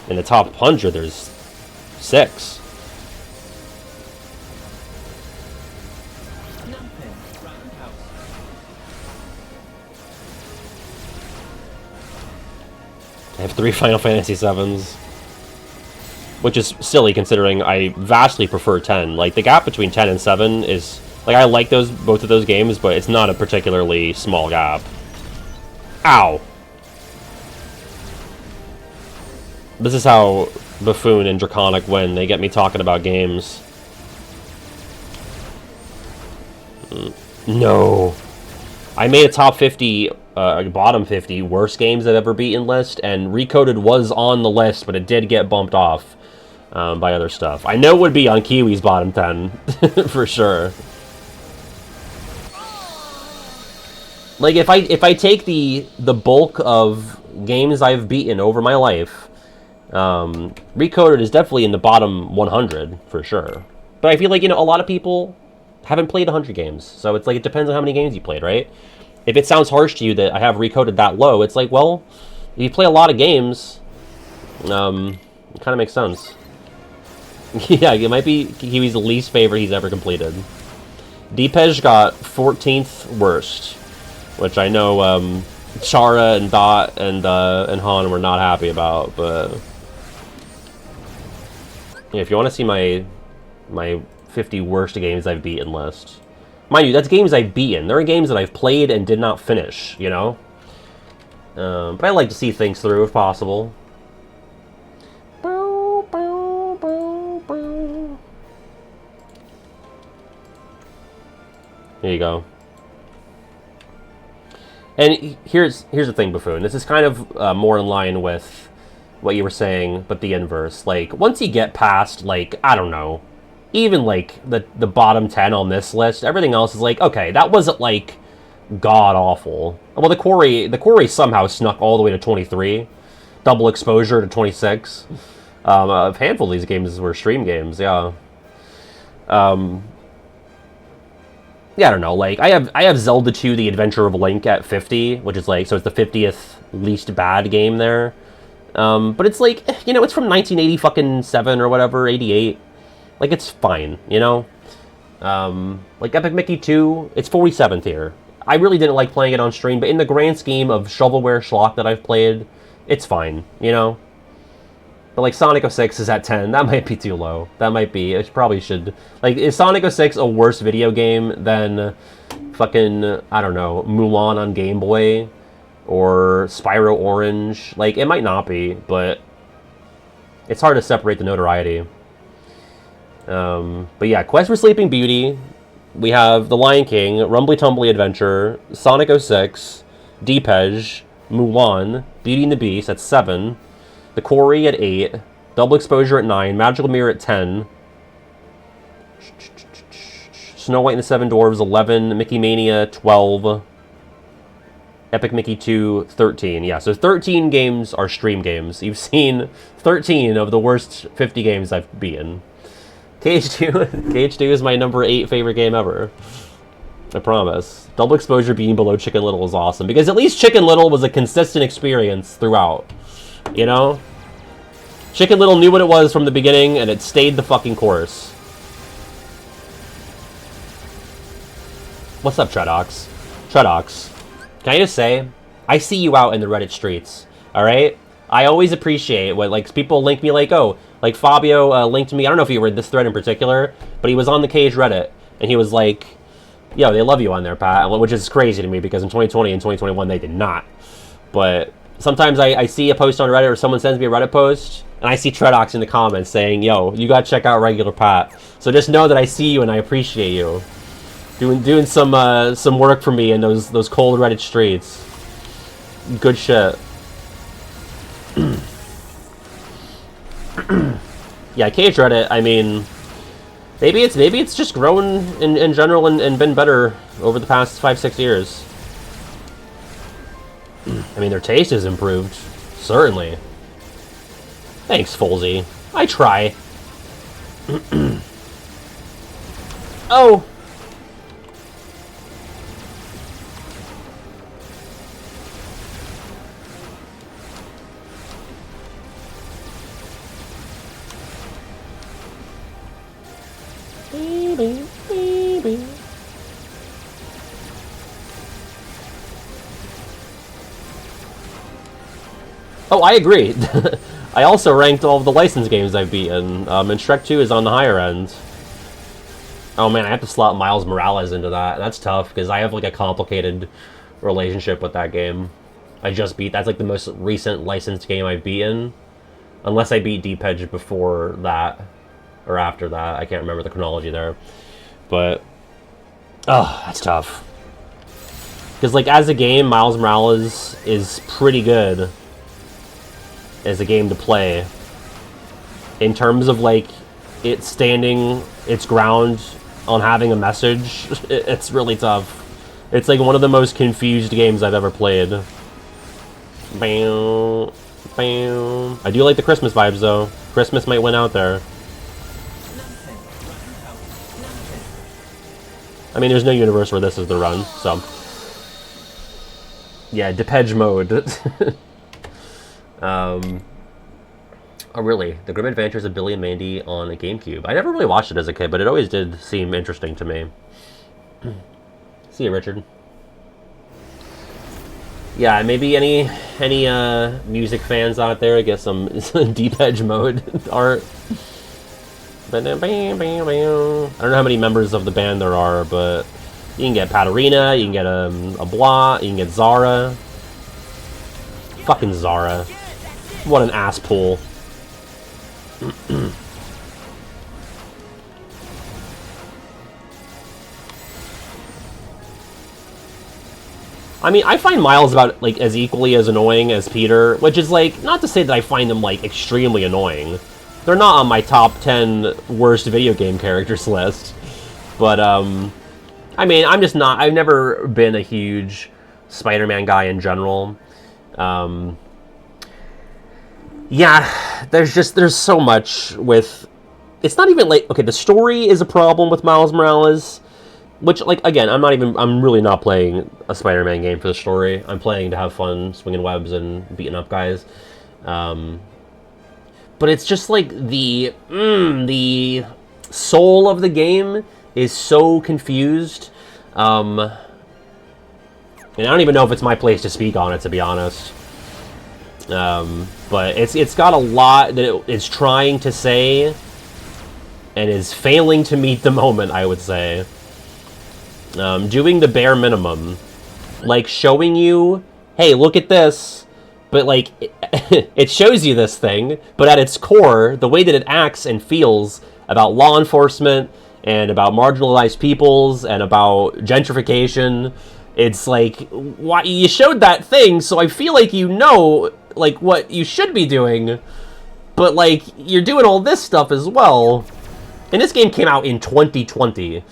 In the top 100, there's 6. I have 3 Final Fantasy VIIs. Which is silly considering I vastly prefer 10. Like, the gap between 10 and 7 is... Like, I like both of those games, but it's not a particularly small gap. Ow! This is how Buffoon and Draconic win. They get me talking about games. No. I made a top 50... bottom 50 worst games I've ever beaten list, and Recoded was on the list, but it did get bumped off by other stuff. I know it would be on Kiwi's bottom 10, for sure. Like, if I take the bulk of games I've beaten over my life, Recoded is definitely in the bottom 100, for sure. But I feel like, you know, a lot of people haven't played 100 games, so it's like, it depends on how many games you played, right? If it sounds harsh to you that I have Recoded that low, it's like, well, if you play a lot of games, it kind of makes sense. Yeah, it might be Kiwi's the least favorite he's ever completed. Deepej got 14th worst, which I know Chara and Dot and Han were not happy about, but... Yeah, if you want to see my 50 worst games I've beaten list... Mind you, that's games I've beaten. There are games that I've played and did not finish, you know? But I like to see things through if possible. There you go. And here's the thing, Buffoon. This is kind of more in line with what you were saying, but the inverse. Like, once you get past, like, I don't know, even, like, the bottom 10 on this list, everything else is like, okay, that wasn't, like, god-awful. Well, the Quarry somehow snuck all the way to 23. Double Exposure to 26. A handful of these games were stream games, yeah. Yeah, I don't know, like, I have Zelda 2, The Adventure of Link at 50, which is, like, so it's the 50th least bad game there. But it's, like, you know, it's from 1987 or whatever, 88. Like, it's fine, you know? Like, Epic Mickey 2, it's 47th here. I really didn't like playing it on stream, but in the grand scheme of shovelware schlock that I've played, it's fine, you know? But, like, Sonic 06 is at 10. That might be too low. That might be. It probably should... Like, is Sonic 06 a worse video game than fucking, I don't know, Mulan on Game Boy? Or Spyro Orange? Like, it might not be, but it's hard to separate the notoriety. But yeah, Quest for Sleeping Beauty we have The Lion King, Rumbly Tumbly Adventure, Sonic 06, Deepedge, Mulan, Beauty and the Beast at 7, The Quarry at 8, Double Exposure at 9, Magical Mirror at 10, Snow White and the Seven Dwarfs 11, Mickey Mania 12, Epic Mickey 2 13. Yeah, so 13 games are stream games. You've seen 13 of the worst 50 games I've beaten. KH2 KH2 is my number 8 favorite game ever. I promise. Double Exposure being below Chicken Little is awesome, because at least Chicken Little was a consistent experience throughout. You know? Chicken Little knew what it was from the beginning, and it stayed the fucking course. What's up, Tredox? Tredox, can I just say, I see you out in the Reddit streets, alright? I always appreciate what, like, people link me, like, oh, like, Fabio linked me, I don't know if you read this thread in particular, but he was on the Cage Reddit, and he was like, yo, they love you on there, Pat, which is crazy to me, because in 2020 and 2021, they did not. But sometimes I see a post on Reddit, or someone sends me a Reddit post, and I see Tredox in the comments saying, yo, you gotta check out Regular Pat. So just know that I see you and I appreciate you. Doing some work for me in those cold Reddit streets. Good shit. Yeah, Cage Reddit, I mean, maybe it's just grown in general and been better over the past 5-6 years. I mean, their taste has improved, certainly. Thanks, Folsey. I try. Oh. Baby. Oh, I agree. I also ranked all of the licensed games I've beaten, and Shrek 2 is on the higher end. Oh man, I have to slot Miles Morales into that. That's tough, because I have like a complicated relationship with that game. That's like the most recent licensed game I've beaten. Unless I beat Deepedge before that. Or after that. I can't remember the chronology there. But, oh, that's tough. Because, like, as a game, Miles Morales is pretty good as a game to play. In terms of, like, it standing its ground on having a message, it's really tough. It's, like, one of the most confused games I've ever played. Bam, bam. I do like the Christmas vibes, though. Christmas might win out there. I mean, there's no universe where this is the run, so... Yeah, Depeche mode. Oh, really? The Grim Adventures of Billy and Mandy on a GameCube. I never really watched it as a kid, but it always did seem interesting to me. See you, Richard. Yeah, maybe any music fans out there get some Deepedge mode art. I don't know how many members of the band there are, but you can get Patarina, you can get a Blah, you can get Zara. Fucking Zara. What an ass pull. I mean, I find Miles about, like, as equally as annoying as Peter, which is, like, not to say that I find them, like, extremely annoying. They're not on my top 10 worst video game characters list. But, I mean, I've never been a huge Spider-Man guy in general. Yeah, there's so much with... It's not even, like... Okay, the story is a problem with Miles Morales. Which, like, again, I'm really not playing a Spider-Man game for the story. I'm playing to have fun swinging webs and beating up guys. But it's just, like, the soul of the game is so confused. And I don't even know if it's my place to speak on it, to be honest. But it's got a lot that it's trying to say and is failing to meet the moment, I would say. Doing the bare minimum. Like, showing you, hey, look at this. But, like, it shows you this thing, but at its core, the way that it acts and feels about law enforcement and about marginalized peoples and about gentrification. It's like, why you showed that thing, so I feel like you know, like, what you should be doing, but, like, you're doing all this stuff as well. And this game came out in 2020,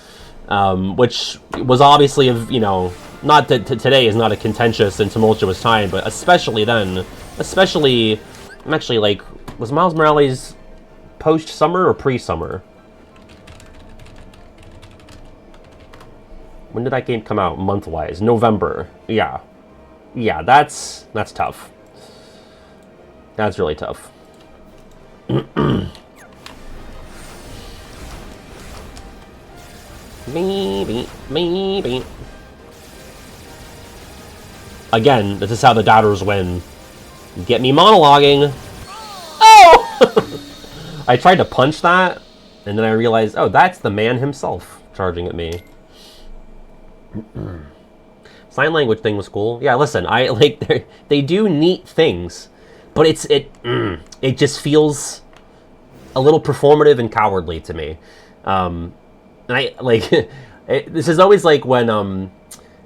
which was obviously, you know, not that today is not a contentious and tumultuous time, but especially then, especially, I'm actually, like, was Miles Morales post-summer or pre-summer? When did that game come out, month-wise? November. Yeah. Yeah, that's tough. That's really tough. Maybe. Again, this is how the doubters win. Get me monologuing. Oh! I tried to punch that, and then I realized, oh, that's the man himself charging at me. Sign language thing was cool. Yeah, listen, I like they do neat things, but it just feels a little performative and cowardly to me. And I like this is always like when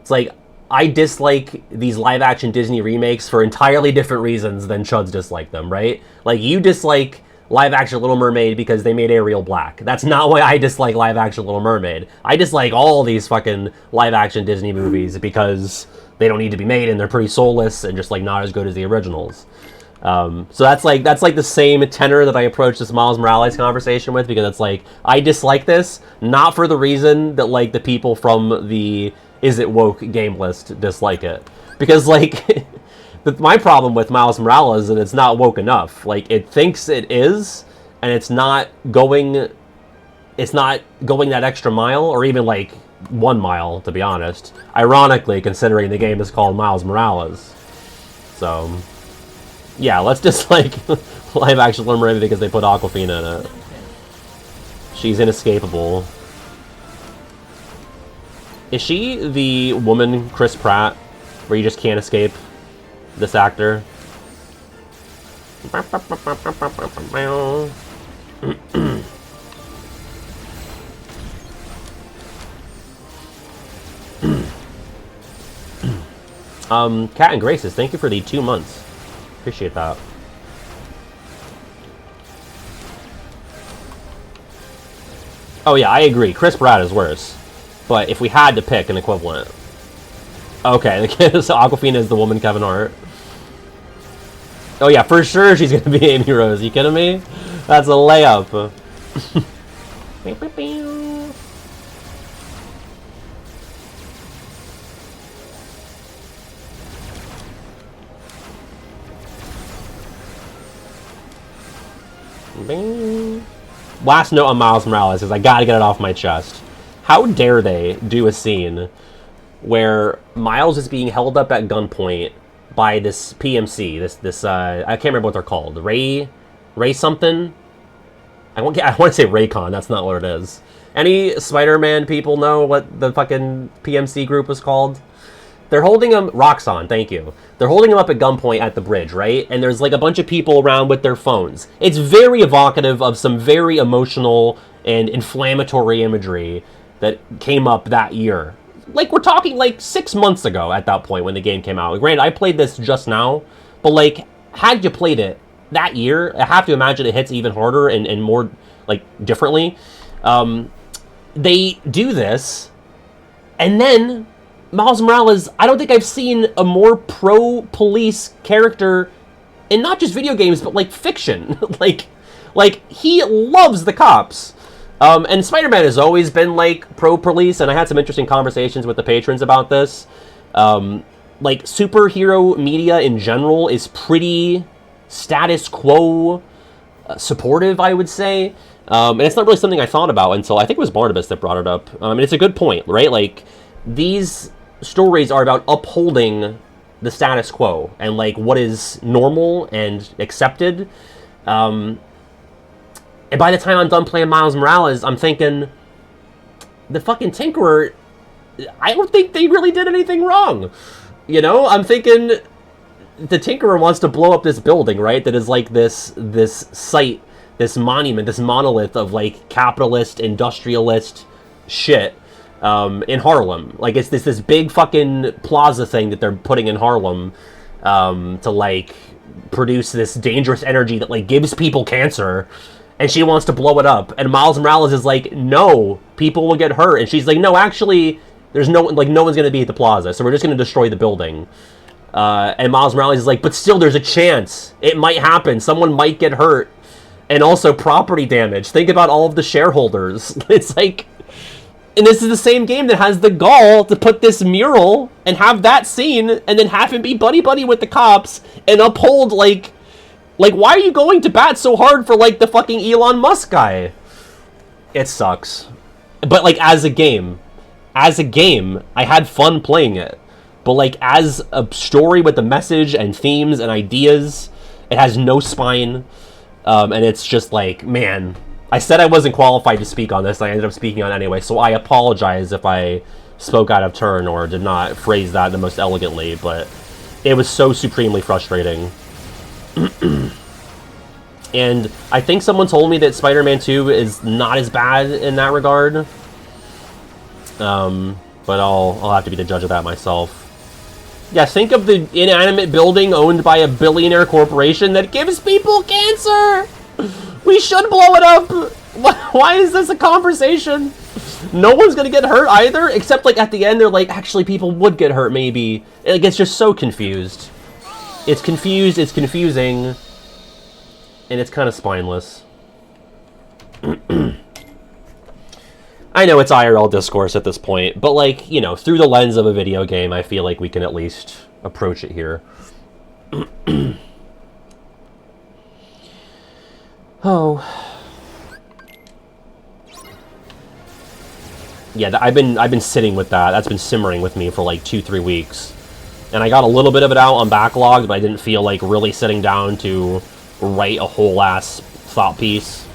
it's like I dislike these live action Disney remakes for entirely different reasons than Chuds dislike them, right? Like you dislike live action Little Mermaid because they made Ariel black. That's not why I dislike live action Little Mermaid. I dislike all these fucking live action Disney movies because they don't need to be made and they're pretty soulless and just like not as good as the originals. So that's like the same tenor that I approach this Miles Morales conversation with, because it's like I dislike this not for the reason that like the people from the Is It Woke game list dislike it, because like my problem with Miles Morales is that it's not woke enough. Like it thinks it is, and it's not going that extra mile, or even like 1 mile, to be honest. Ironically, considering the game is called Miles Morales. So yeah, let's just like live action Little Mermaid because they put Awkwafina in it. She's inescapable. Is she the woman Chris Pratt where you just can't escape this actor? Cat and Graces, thank you for the 2 months. Appreciate that. Oh yeah, I agree. Chris Pratt is worse. But if we had to pick an equivalent... Okay, so Awkwafina is the woman Kevin Hart. Oh yeah, for sure she's gonna be Amy Rose. You kidding me? That's a layup. Last note on Miles Morales is I gotta get it off my chest. How dare they do a scene where Miles is being held up at gunpoint by this PMC, this I can't remember what they're called. Ray something? I want to say Raycon, that's not what it is. Any Spider-Man people know what the fucking PMC group was called? They're holding him... Roxxon, thank you. They're holding him up at gunpoint at the bridge, right? And there's like a bunch of people around with their phones. It's very evocative of some very emotional and inflammatory imagery that came up that year. Like, we're talking like 6 months ago at that point when the game came out. Granted, I played this just now, but like, had you played it that year, I have to imagine it hits even harder and more, like, differently. They do this, and then Miles Morales, I don't think I've seen a more pro-police character in not just video games, but, like, fiction. like, he loves the cops. And Spider-Man has always been, like, pro-police, and I had some interesting conversations with the patrons about this. Like, superhero media in general is pretty status quo supportive, I would say. And it's not really something I thought about until I think it was Barnabas that brought it up. And it's a good point, right? Like, these stories are about upholding the status quo and, like, what is normal and accepted. And by the time I'm done playing Miles Morales, I'm thinking, the fucking Tinkerer, I don't think they really did anything wrong. You know, I'm thinking the Tinkerer wants to blow up this building, right? That is like this site this monument, this monolith of like capitalist, industrialist shit in Harlem. Like it's this big fucking plaza thing that they're putting in Harlem to like produce this dangerous energy that like gives people cancer, and she wants to blow it up. And Miles Morales is like, no, people will get hurt. And she's like, no, actually, there's no one's gonna be at the plaza, so we're just gonna destroy the building. And Miles Morales is like, but still, there's a chance. It might happen. Someone might get hurt. And also property damage. Think about all of the shareholders. It's like... And this is the same game that has the gall to put this mural and have that scene and then have him be buddy-buddy with the cops and uphold, like... Like, why are you going to bat so hard for, like, the fucking Elon Musk guy? It sucks. But, like, as a game, I had fun playing it. But, like, as a story with a message and themes and ideas, it has no spine. And it's just like, man, I said I wasn't qualified to speak on this. I ended up speaking on it anyway, so I apologize if I spoke out of turn or did not phrase that the most elegantly, but it was so supremely frustrating. And I think someone told me that Spider-Man 2 is not as bad in that regard. But I'll have to be the judge of that myself. Yeah, think of the inanimate building owned by a billionaire corporation that gives people cancer! We should blow it up! Why is this a conversation? No one's gonna get hurt either, except like at the end they're like, actually people would get hurt maybe. Like, it's just so confused. It's confused, it's confusing, and it's kind of spineless. I know it's IRL discourse at this point, but like, you know, through the lens of a video game, I feel like we can at least approach it here. Oh. Yeah, I've been sitting with that. That's been simmering with me for like 2-3 weeks. And I got a little bit of it out on backlog, but I didn't feel like really sitting down to write a whole ass thought piece.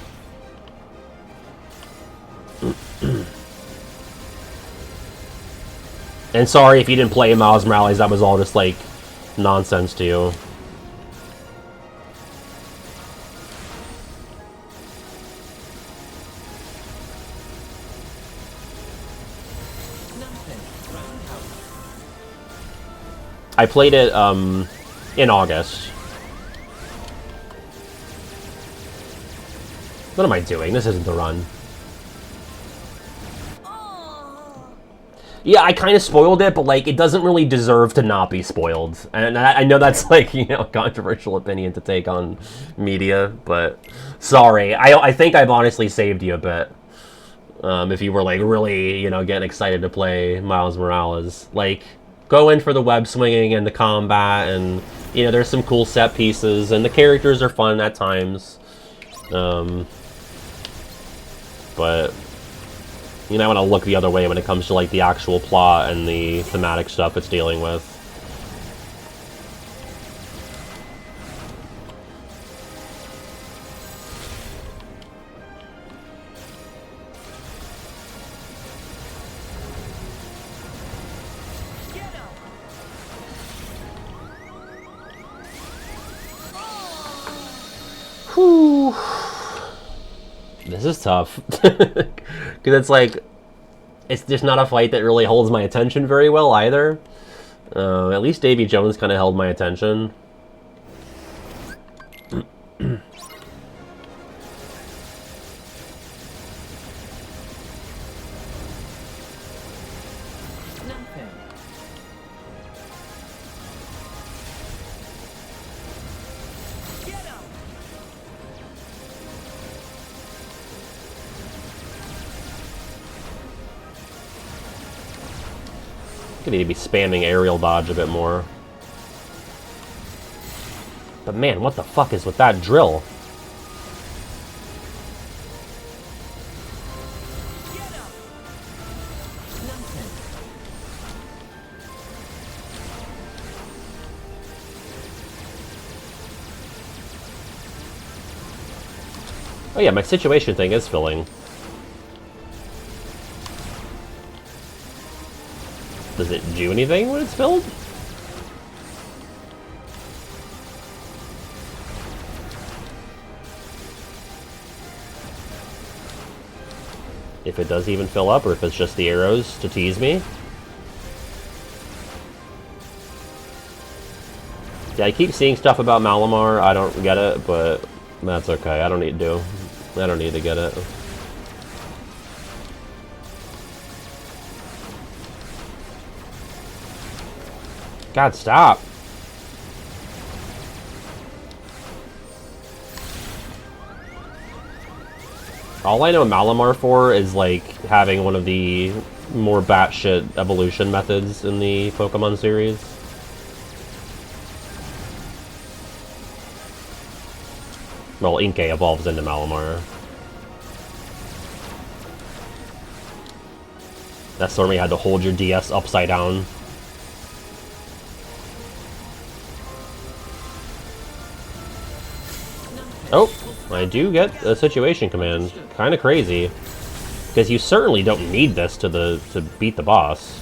And sorry if you didn't play Miles Morales, that was all just like nonsense to you. I played it in August. What am I doing? This isn't the run. Yeah, I kind of spoiled it, but, like, it doesn't really deserve to not be spoiled. And I know that's, like, you know, a controversial opinion to take on media, but sorry. I think I've honestly saved you a bit. If you were, like, really, you know, getting excited to play Miles Morales. Like, go in for the web swinging and the combat, and, you know, there's some cool set pieces, and the characters are fun at times. But... you know, I want to look the other way when it comes to, like, the actual plot and the thematic stuff it's dealing with. Whew. This is tough. Because it's like, it's just not a fight that really holds my attention very well either. At least Davy Jones kind of held my attention. I need to be spamming aerial dodge a bit more. But man, what the fuck is with that drill? Oh yeah, my situation thing is filling. Does it do anything when it's filled? If it does even fill up, or if it's just the arrows to tease me. Yeah, I keep seeing stuff about Malamar. I don't get it, but that's okay. I don't need to. I don't need to get it. God, stop. All I know Malamar for is, like, having one of the more batshit evolution methods in the Pokemon series. Well, Inkay evolves into Malamar. That's the one where you had to hold your DS upside down. Oh, I do get a situation command. Kind of crazy. Because you certainly don't need this to beat the boss.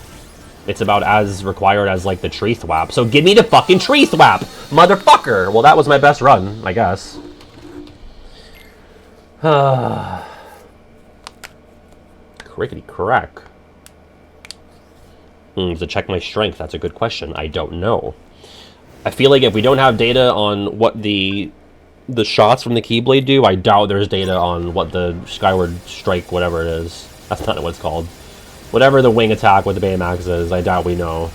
It's about as required as, like, the tree thwap. So give me the fucking tree thwap, motherfucker! Well, that was my best run, I guess. Crickety crack. To check my strength, that's a good question. I don't know. I feel like if we don't have data on what the shots from the Keyblade do, I doubt there's data on what the Skyward Strike, whatever it is. That's not what it's called. Whatever the wing attack with the Baymax is, I doubt we know.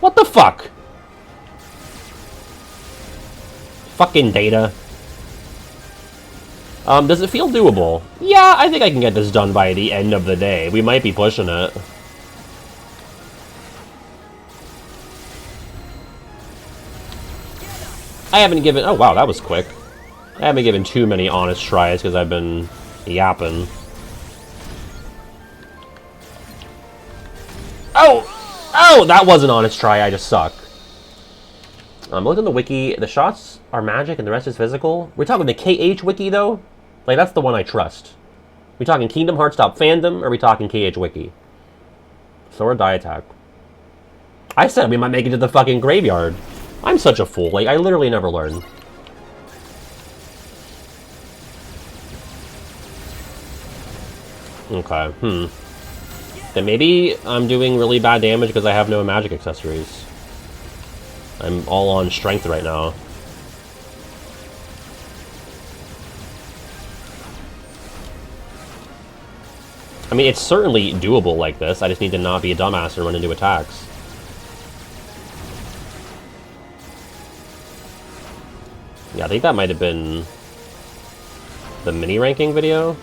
What the fuck? Fucking data. Does it feel doable? Yeah, I think I can get this done by the end of the day. We might be pushing it. I haven't given... Oh, wow, that was quick. I haven't given too many honest tries because I've been yapping. Oh! Oh, that was an honest try. I just suck. Look in the wiki. The shots are magic and the rest is physical. We're talking the KH wiki, though? Like, that's the one I trust. We talking Kingdom Hearts Top Fandom, or are we talking KH wiki? Sword Die Attack. I said we might make it to the fucking graveyard. I'm such a fool. Like, I literally never learn. Okay, Then maybe I'm doing really bad damage because I have no magic accessories. I'm all on strength right now. I mean, it's certainly doable like this. I just need to not be a dumbass and run into attacks. Yeah, I think that might have been the mini ranking video.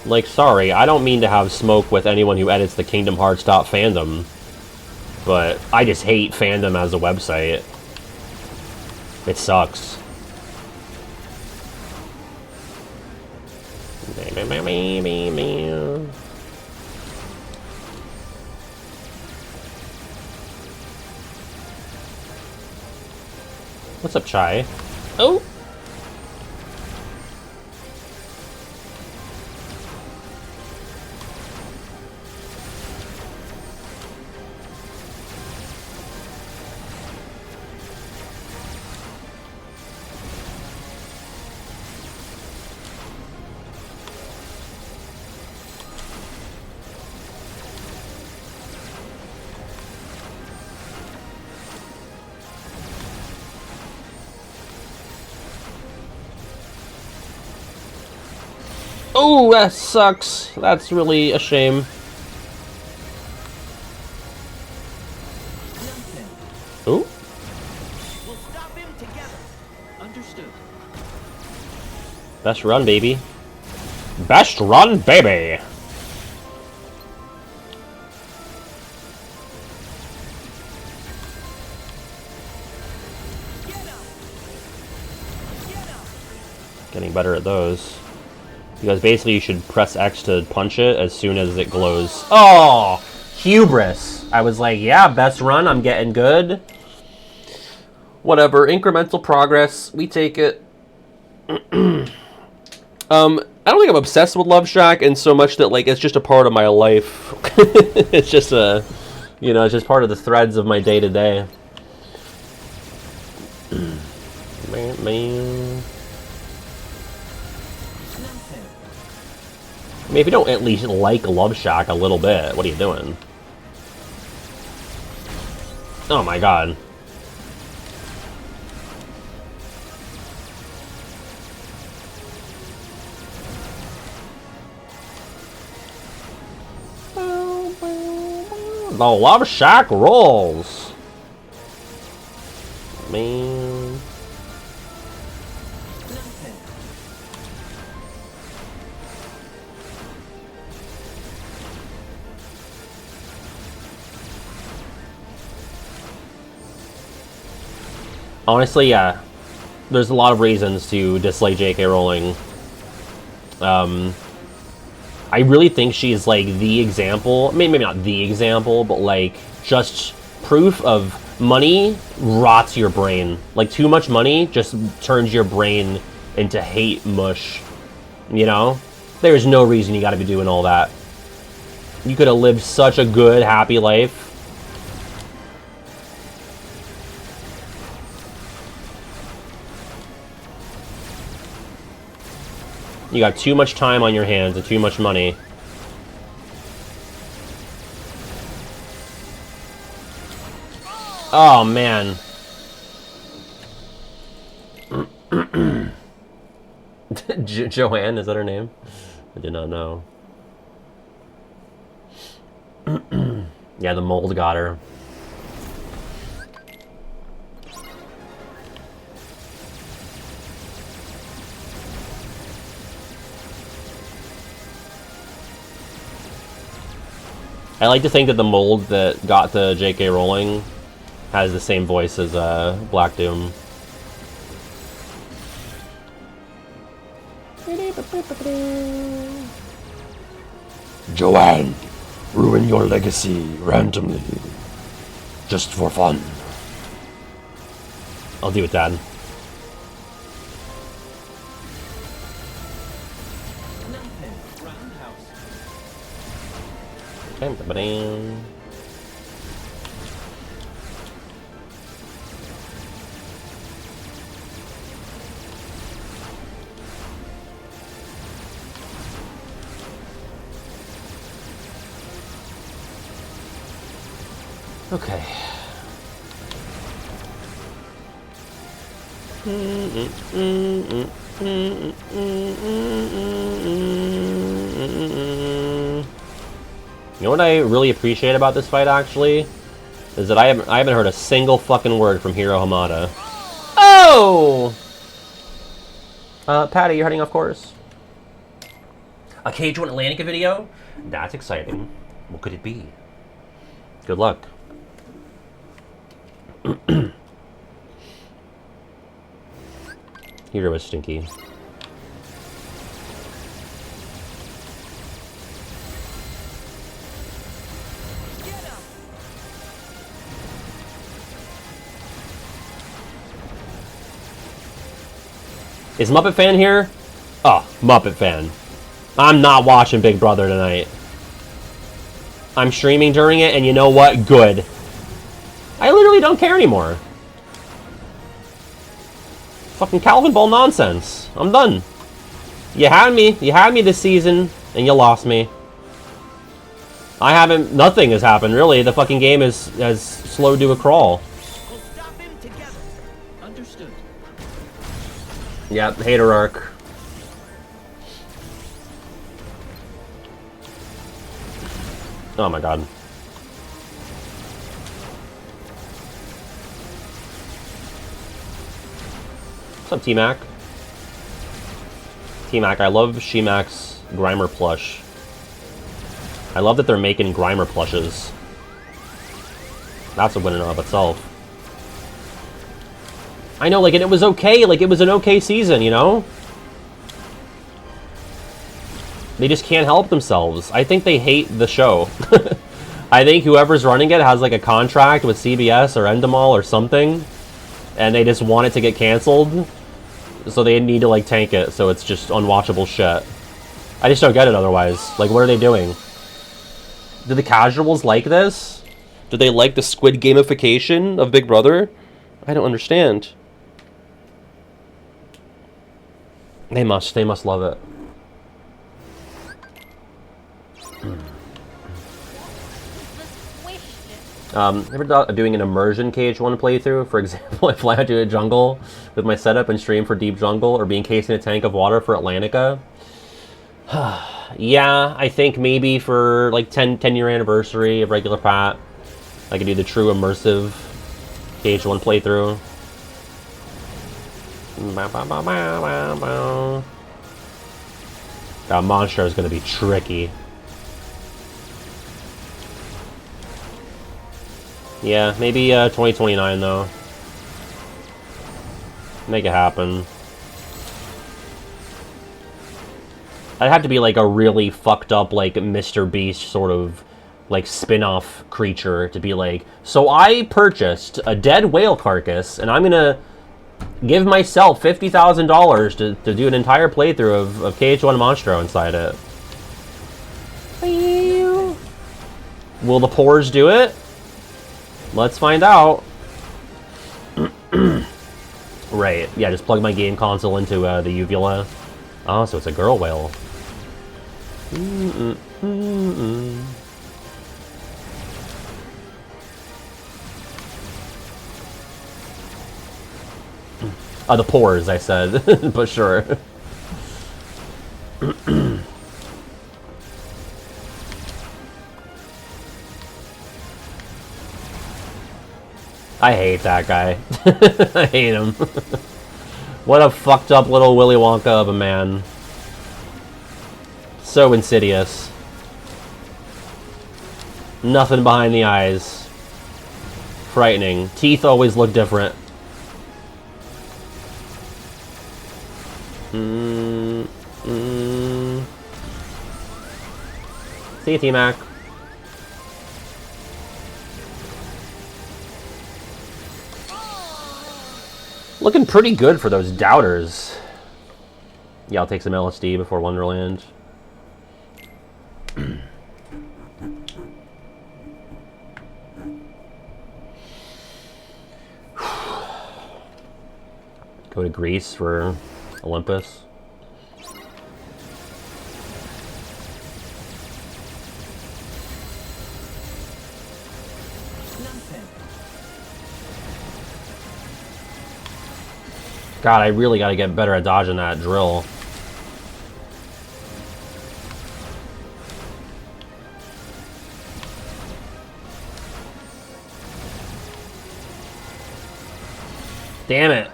Like, sorry, I don't mean to have smoke with anyone who edits the Kingdom Hearts Fandom, but I just hate fandom as a website. It sucks. What's up, Chai? Oh! Oh, that sucks. That's really a shame. Ooh. We'll stop him together. Understood. Best run, baby. Best run, baby. Getting better at those. Because basically you should press X to punch it as soon as it glows. Oh! Hubris! I was like, yeah, best run, I'm getting good. Whatever, incremental progress, we take it. I don't think I'm obsessed with Love Shack in so much that, like, it's just a part of my life. It's just a, you know, it's just part of the threads of my day-to-day. Man. I mean, if you don't at least like Love Shack a little bit, what are you doing? Oh my god. The Love Shack rolls. Man. Honestly, yeah. There's a lot of reasons to dislike J.K. Rowling. I really think she's like the example, maybe not the example, but like just proof of money rots your brain. Like too much money just turns your brain into hate mush. You know? There's no reason you gotta be doing all that. You could have lived such a good, happy life. You got too much time on your hands and too much money. Oh, man. Joanne, is that her name? I did not know. Yeah, the mold got her. I like to think that the mold that got to J.K. Rowling has the same voice as Black Doom. Joanne, ruin your legacy randomly. Just for fun. I'll do it, Dad. Okay, okay. You know what I really appreciate about this fight, actually? Is that I haven't heard a single fucking word from Hiro Hamada. Oh! Patty, you're heading off course. A Cage-One Atlantica video? That's exciting. What could it be? Good luck. Hiro is stinky. Is Muppet Fan here? Oh, Muppet Fan. I'm not watching Big Brother tonight. I'm streaming during it, and you know what? Good. I literally don't care anymore. Fucking Calvin Ball nonsense. I'm done. You had me. You had me this season, and you lost me. I haven't... Nothing has happened, really. The fucking game has slowed to a crawl. We'll stop him together. Understood. Yep, hater arc. Oh my god. What's up, T-Mac? T-Mac, I love She-Mac's Grimer plush. I love that they're making Grimer plushes. That's a win in and of itself. I know, like, and it was okay. Like, it was an okay season, you know? They just can't help themselves. I think they hate the show. I think whoever's running it has, like, a contract with CBS or Endemol or something. And they just want it to get canceled. So they need to, like, tank it. So it's just unwatchable shit. I just don't get it otherwise. Like, what are they doing? Do the casuals like this? Do they like the squid gamification of Big Brother? I don't understand. They must love it. Ever thought doing an immersion KH1 playthrough? For example, I fly out to a jungle with my setup and stream for Deep Jungle, or be encased in a tank of water for Atlantica? Yeah, I think maybe for like 10-year anniversary of regular Pat, I could do the true immersive KH1 playthrough. That monster is going to be tricky. Yeah, maybe 2029 though. Make it happen. I'd have to be like a really fucked up, like Mr. Beast sort of like spin-off creature to be like, so I purchased a dead whale carcass and I'm gonna give myself $50,000 to do an entire playthrough of KH1 Monstro inside it. Will the pores do it? Let's find out. Right, yeah, just plug my game console into the uvula. Oh, so it's a girl whale. The pores, I said, but sure. I hate that guy. I hate him. What a fucked up little Willy Wonka of a man. So insidious. Nothing behind the eyes. Frightening. Teeth always look different. See you, T-Mac. Looking pretty good for those doubters. Yeah, I'll take some LSD before Wonderland. Go to Greece for Olympus. God, I really gotta get better at dodging that drill. Damn it.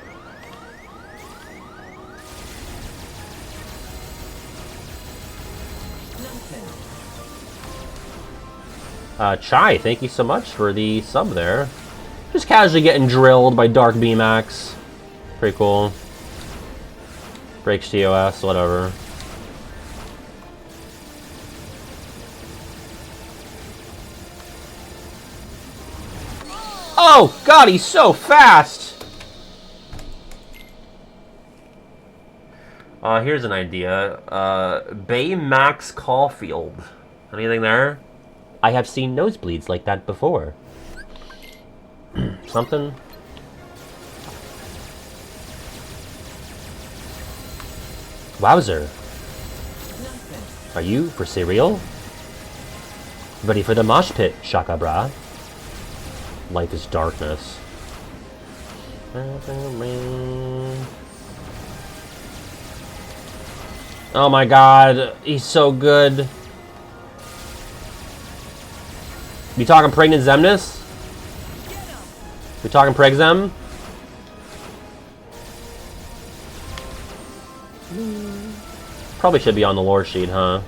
Chai, thank you so much for the sub there. Just casually getting drilled by Dark Baymax. Pretty cool. Breaks TOS, whatever. Oh, God, he's so fast! Here's an idea. Baymax Caulfield. Anything there? I have seen nosebleeds like that before. Something? Wowzer. Are you for cereal? Ready for the mosh pit, Shaka Bra. Life is darkness. Oh my god, he's so good. You talking pregnant Zemnis? We talking preg Zem? Probably should be on the lore sheet, huh?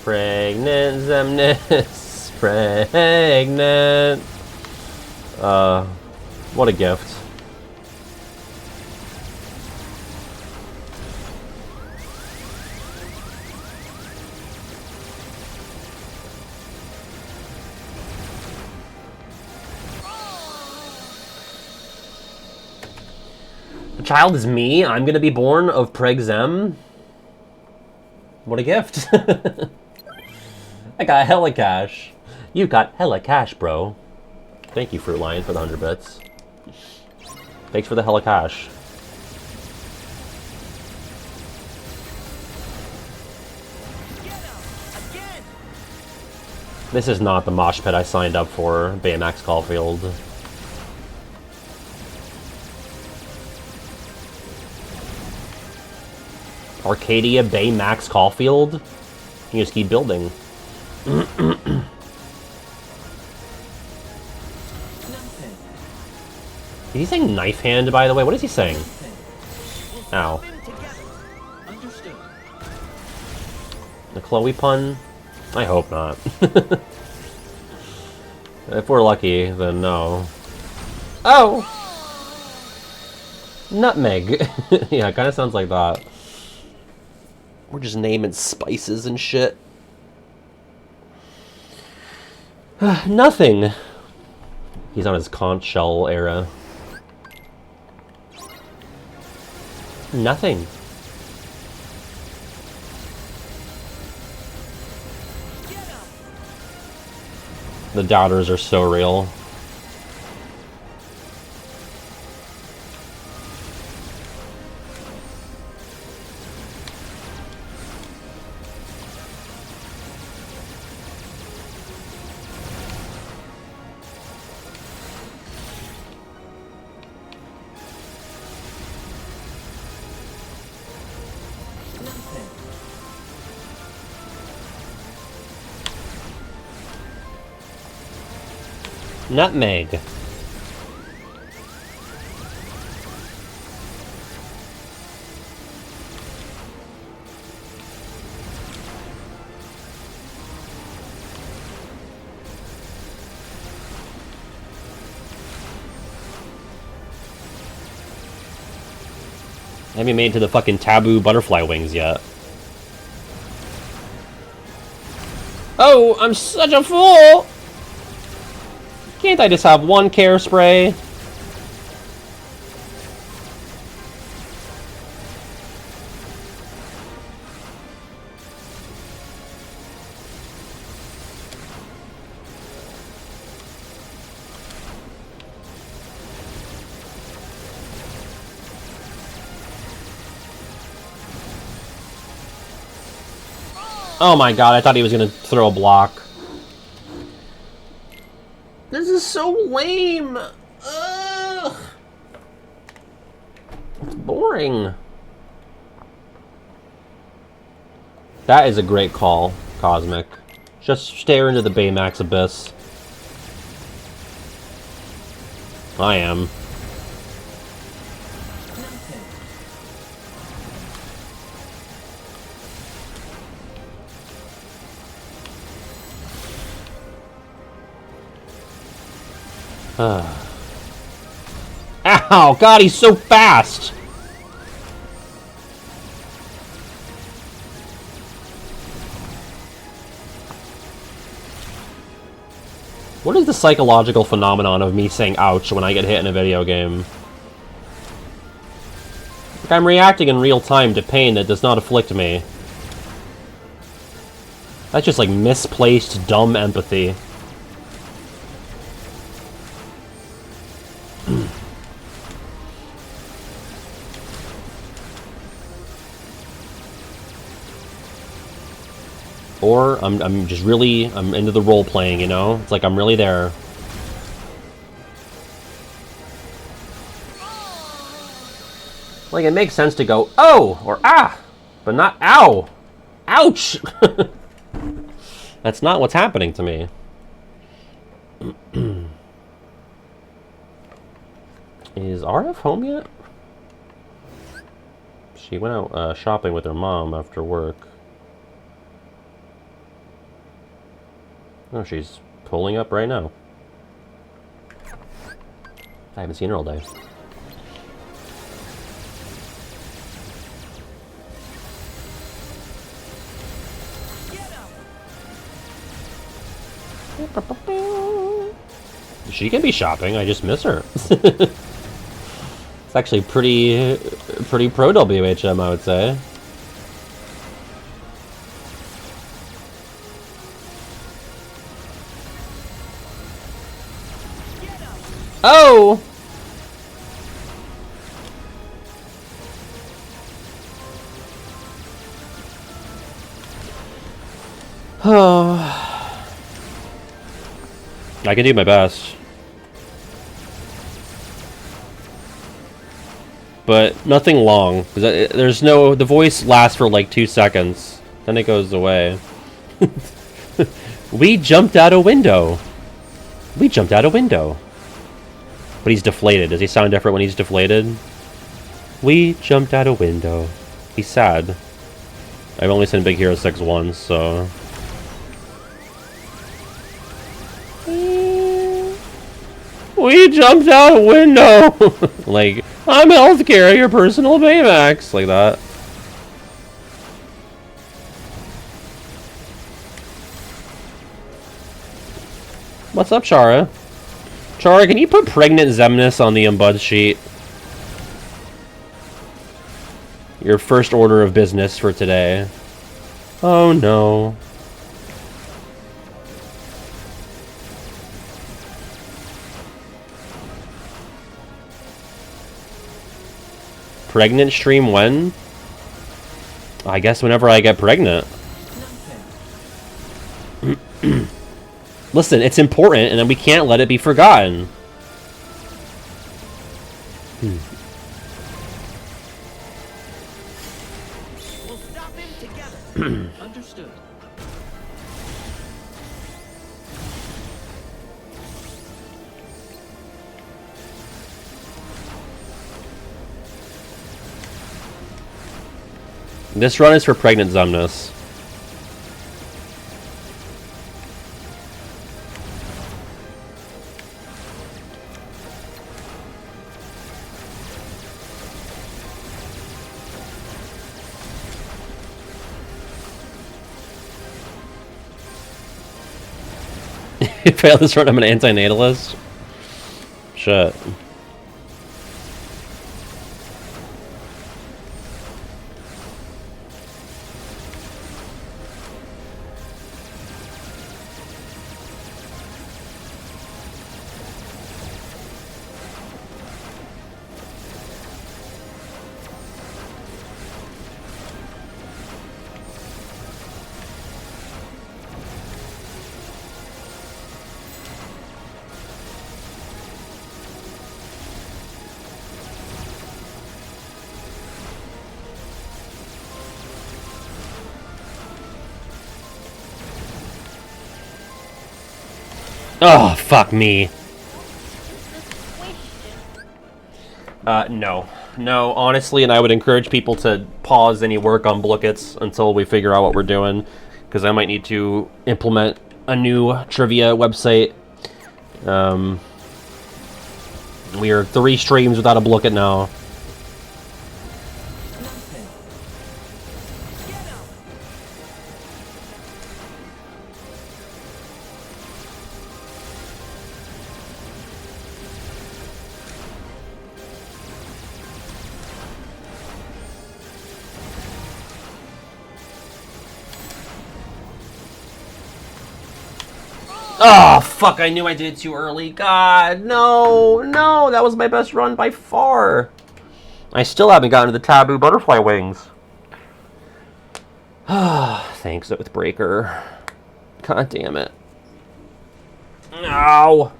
Pregnant Zemnis. Pregnant. What a gift. Child is me. I'm gonna be born of Preg Zem. What a gift. I got hella cash. You got hella cash, bro. Thank you, Fruit Lion, for the 100 bits. Thanks for the hella cash. This is not the mosh pit I signed up for, Baymax Caulfield. Arcadia Baymax Caulfield? You can just keep building. Is he saying knife hand, by the way? What is he saying? Ow. The Chloe pun? I hope not. If we're lucky, then no. Oh! Nutmeg. Yeah, it kind of sounds like that. We're just naming spices and shit. Nothing. He's on his conch shell era. Nothing. The doubters are so real. Nutmeg. I haven't made it to the fucking taboo butterfly wings yet. Oh, I'm such a fool! Can't I just have one care spray? Oh my god, I thought he was gonna throw a block. This is so lame! Ugh. It's boring. That is a great call, Cosmic. Just stare into the Baymax abyss. I am. Ow! God, he's so fast! What is the psychological phenomenon of me saying ouch when I get hit in a video game? Like I'm reacting in real time to pain that does not afflict me. That's just like misplaced, dumb empathy. Or I'm just really, I'm into the role playing, you know? It's like I'm really there. Like it makes sense to go, oh, or ah, but not ow. Ouch! That's not what's happening to me. Is RF home yet? She went out shopping with her mom after work. Oh, she's pulling up right now. I haven't seen her all day. She can be shopping, I just miss her. It's actually pretty pro WHM, I would say. Oh! Oh, I can do my best. But nothing long. There's no... The voice lasts for like 2 seconds. Then it goes away. We jumped out a window. We jumped out a window. But he's deflated. Does he sound different when he's deflated? We jumped out a window. He's sad. I've only seen Big Hero 6 once, so... We jumped out a window! Like, I'm healthcare, your personal Baymax! Like that. What's up, Chara? Chara, can you put pregnant Zemnis on the Embud sheet? Your first order of business for today. Oh no. Pregnant stream when? I guess whenever I get pregnant. Listen, it's important, and we can't let it be forgotten. We'll stop him together. Understood. This run is for pregnant Zemnis. If I fail this run, I'm an anti-natalist. Shit. Oh, fuck me. No. No, honestly, and I would encourage people to pause any work on Blookets until we figure out what we're doing, because I might need to implement a new trivia website. We are 3 streams without a Blooket now. Oh, fuck, I knew I did it too early. God, no, no, that was my best run by far. I still haven't gotten to the taboo butterfly wings. Thanks, Oathbreaker. God damn it. Ow.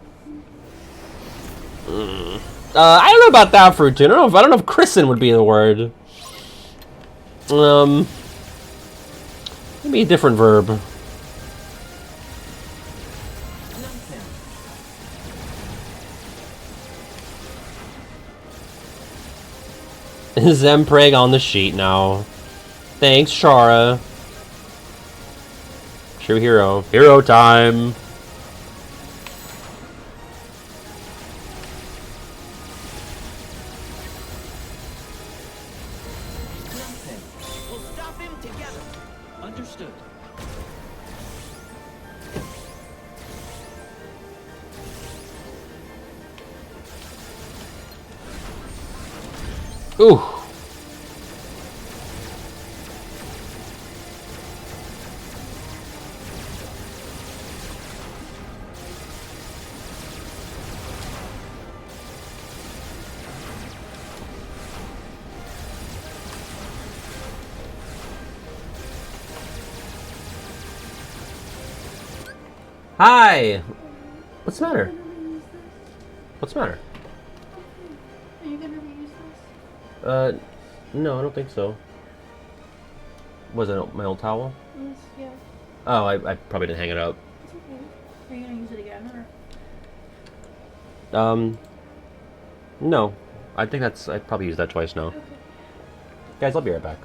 I don't know about that fruit, too. I don't know if christen would be the word. Maybe a different verb. Zempreg on the sheet now. Thanks, Chara. True hero. Hero time. We'll stop him together. Understood. Ooh. Hi! What's the matter? What's the matter? Are you gonna reuse this? No, I don't think so. Was it my old towel? Yes, yeah. Oh, I probably didn't hang it up. It's okay. Are you gonna use it again, or? No. I think I'd probably use that twice now. Okay. Guys, I'll be right back.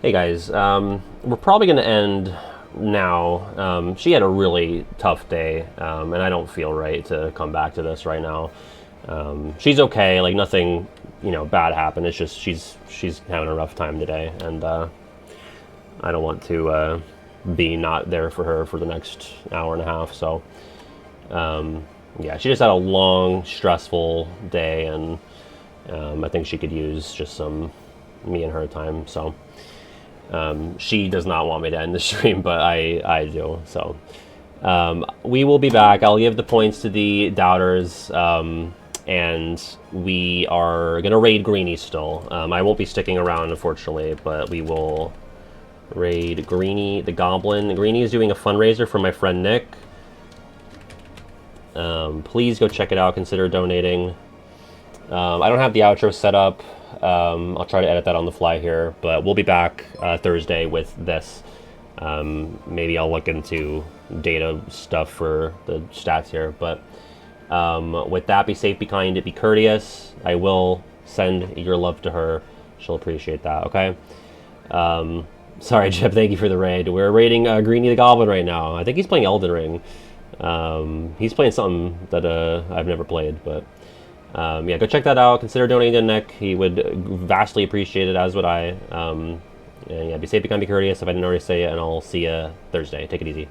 Hey guys, we're probably going to end now. She had a really tough day, and I don't feel right to come back to this right now. She's okay, like nothing, bad happened. It's just she's having a rough time today, and I don't want to be not there for her for the next hour and a half. So, yeah, she just had a long, stressful day, and I think she could use just some me and her time. So. She does not want me to end the stream, but I do. So we will be back. I'll give the points to the doubters, and we are going to raid Greenie still. I won't be sticking around, unfortunately, but we will raid Greenie the Goblin. Greenie is doing a fundraiser for my friend Nick. Please go check it out. Consider donating. I don't have the outro set up. I'll try to edit that on the fly here, but we'll be back Thursday with this. Maybe I'll look into data stuff for the stats here, but with that, be safe, be kind, be courteous. I will send your love to her. She'll appreciate that, okay? Sorry, Jeb, thank you for the raid. We're raiding Greenie the Goblin right now. I think he's playing Elden Ring. He's playing something that I've never played, but... yeah, go check that out. Consider donating to Nick. He would vastly appreciate it, as would I. And yeah, be safe, be kind, be courteous if I didn't already say it, and I'll see you Thursday. Take it easy.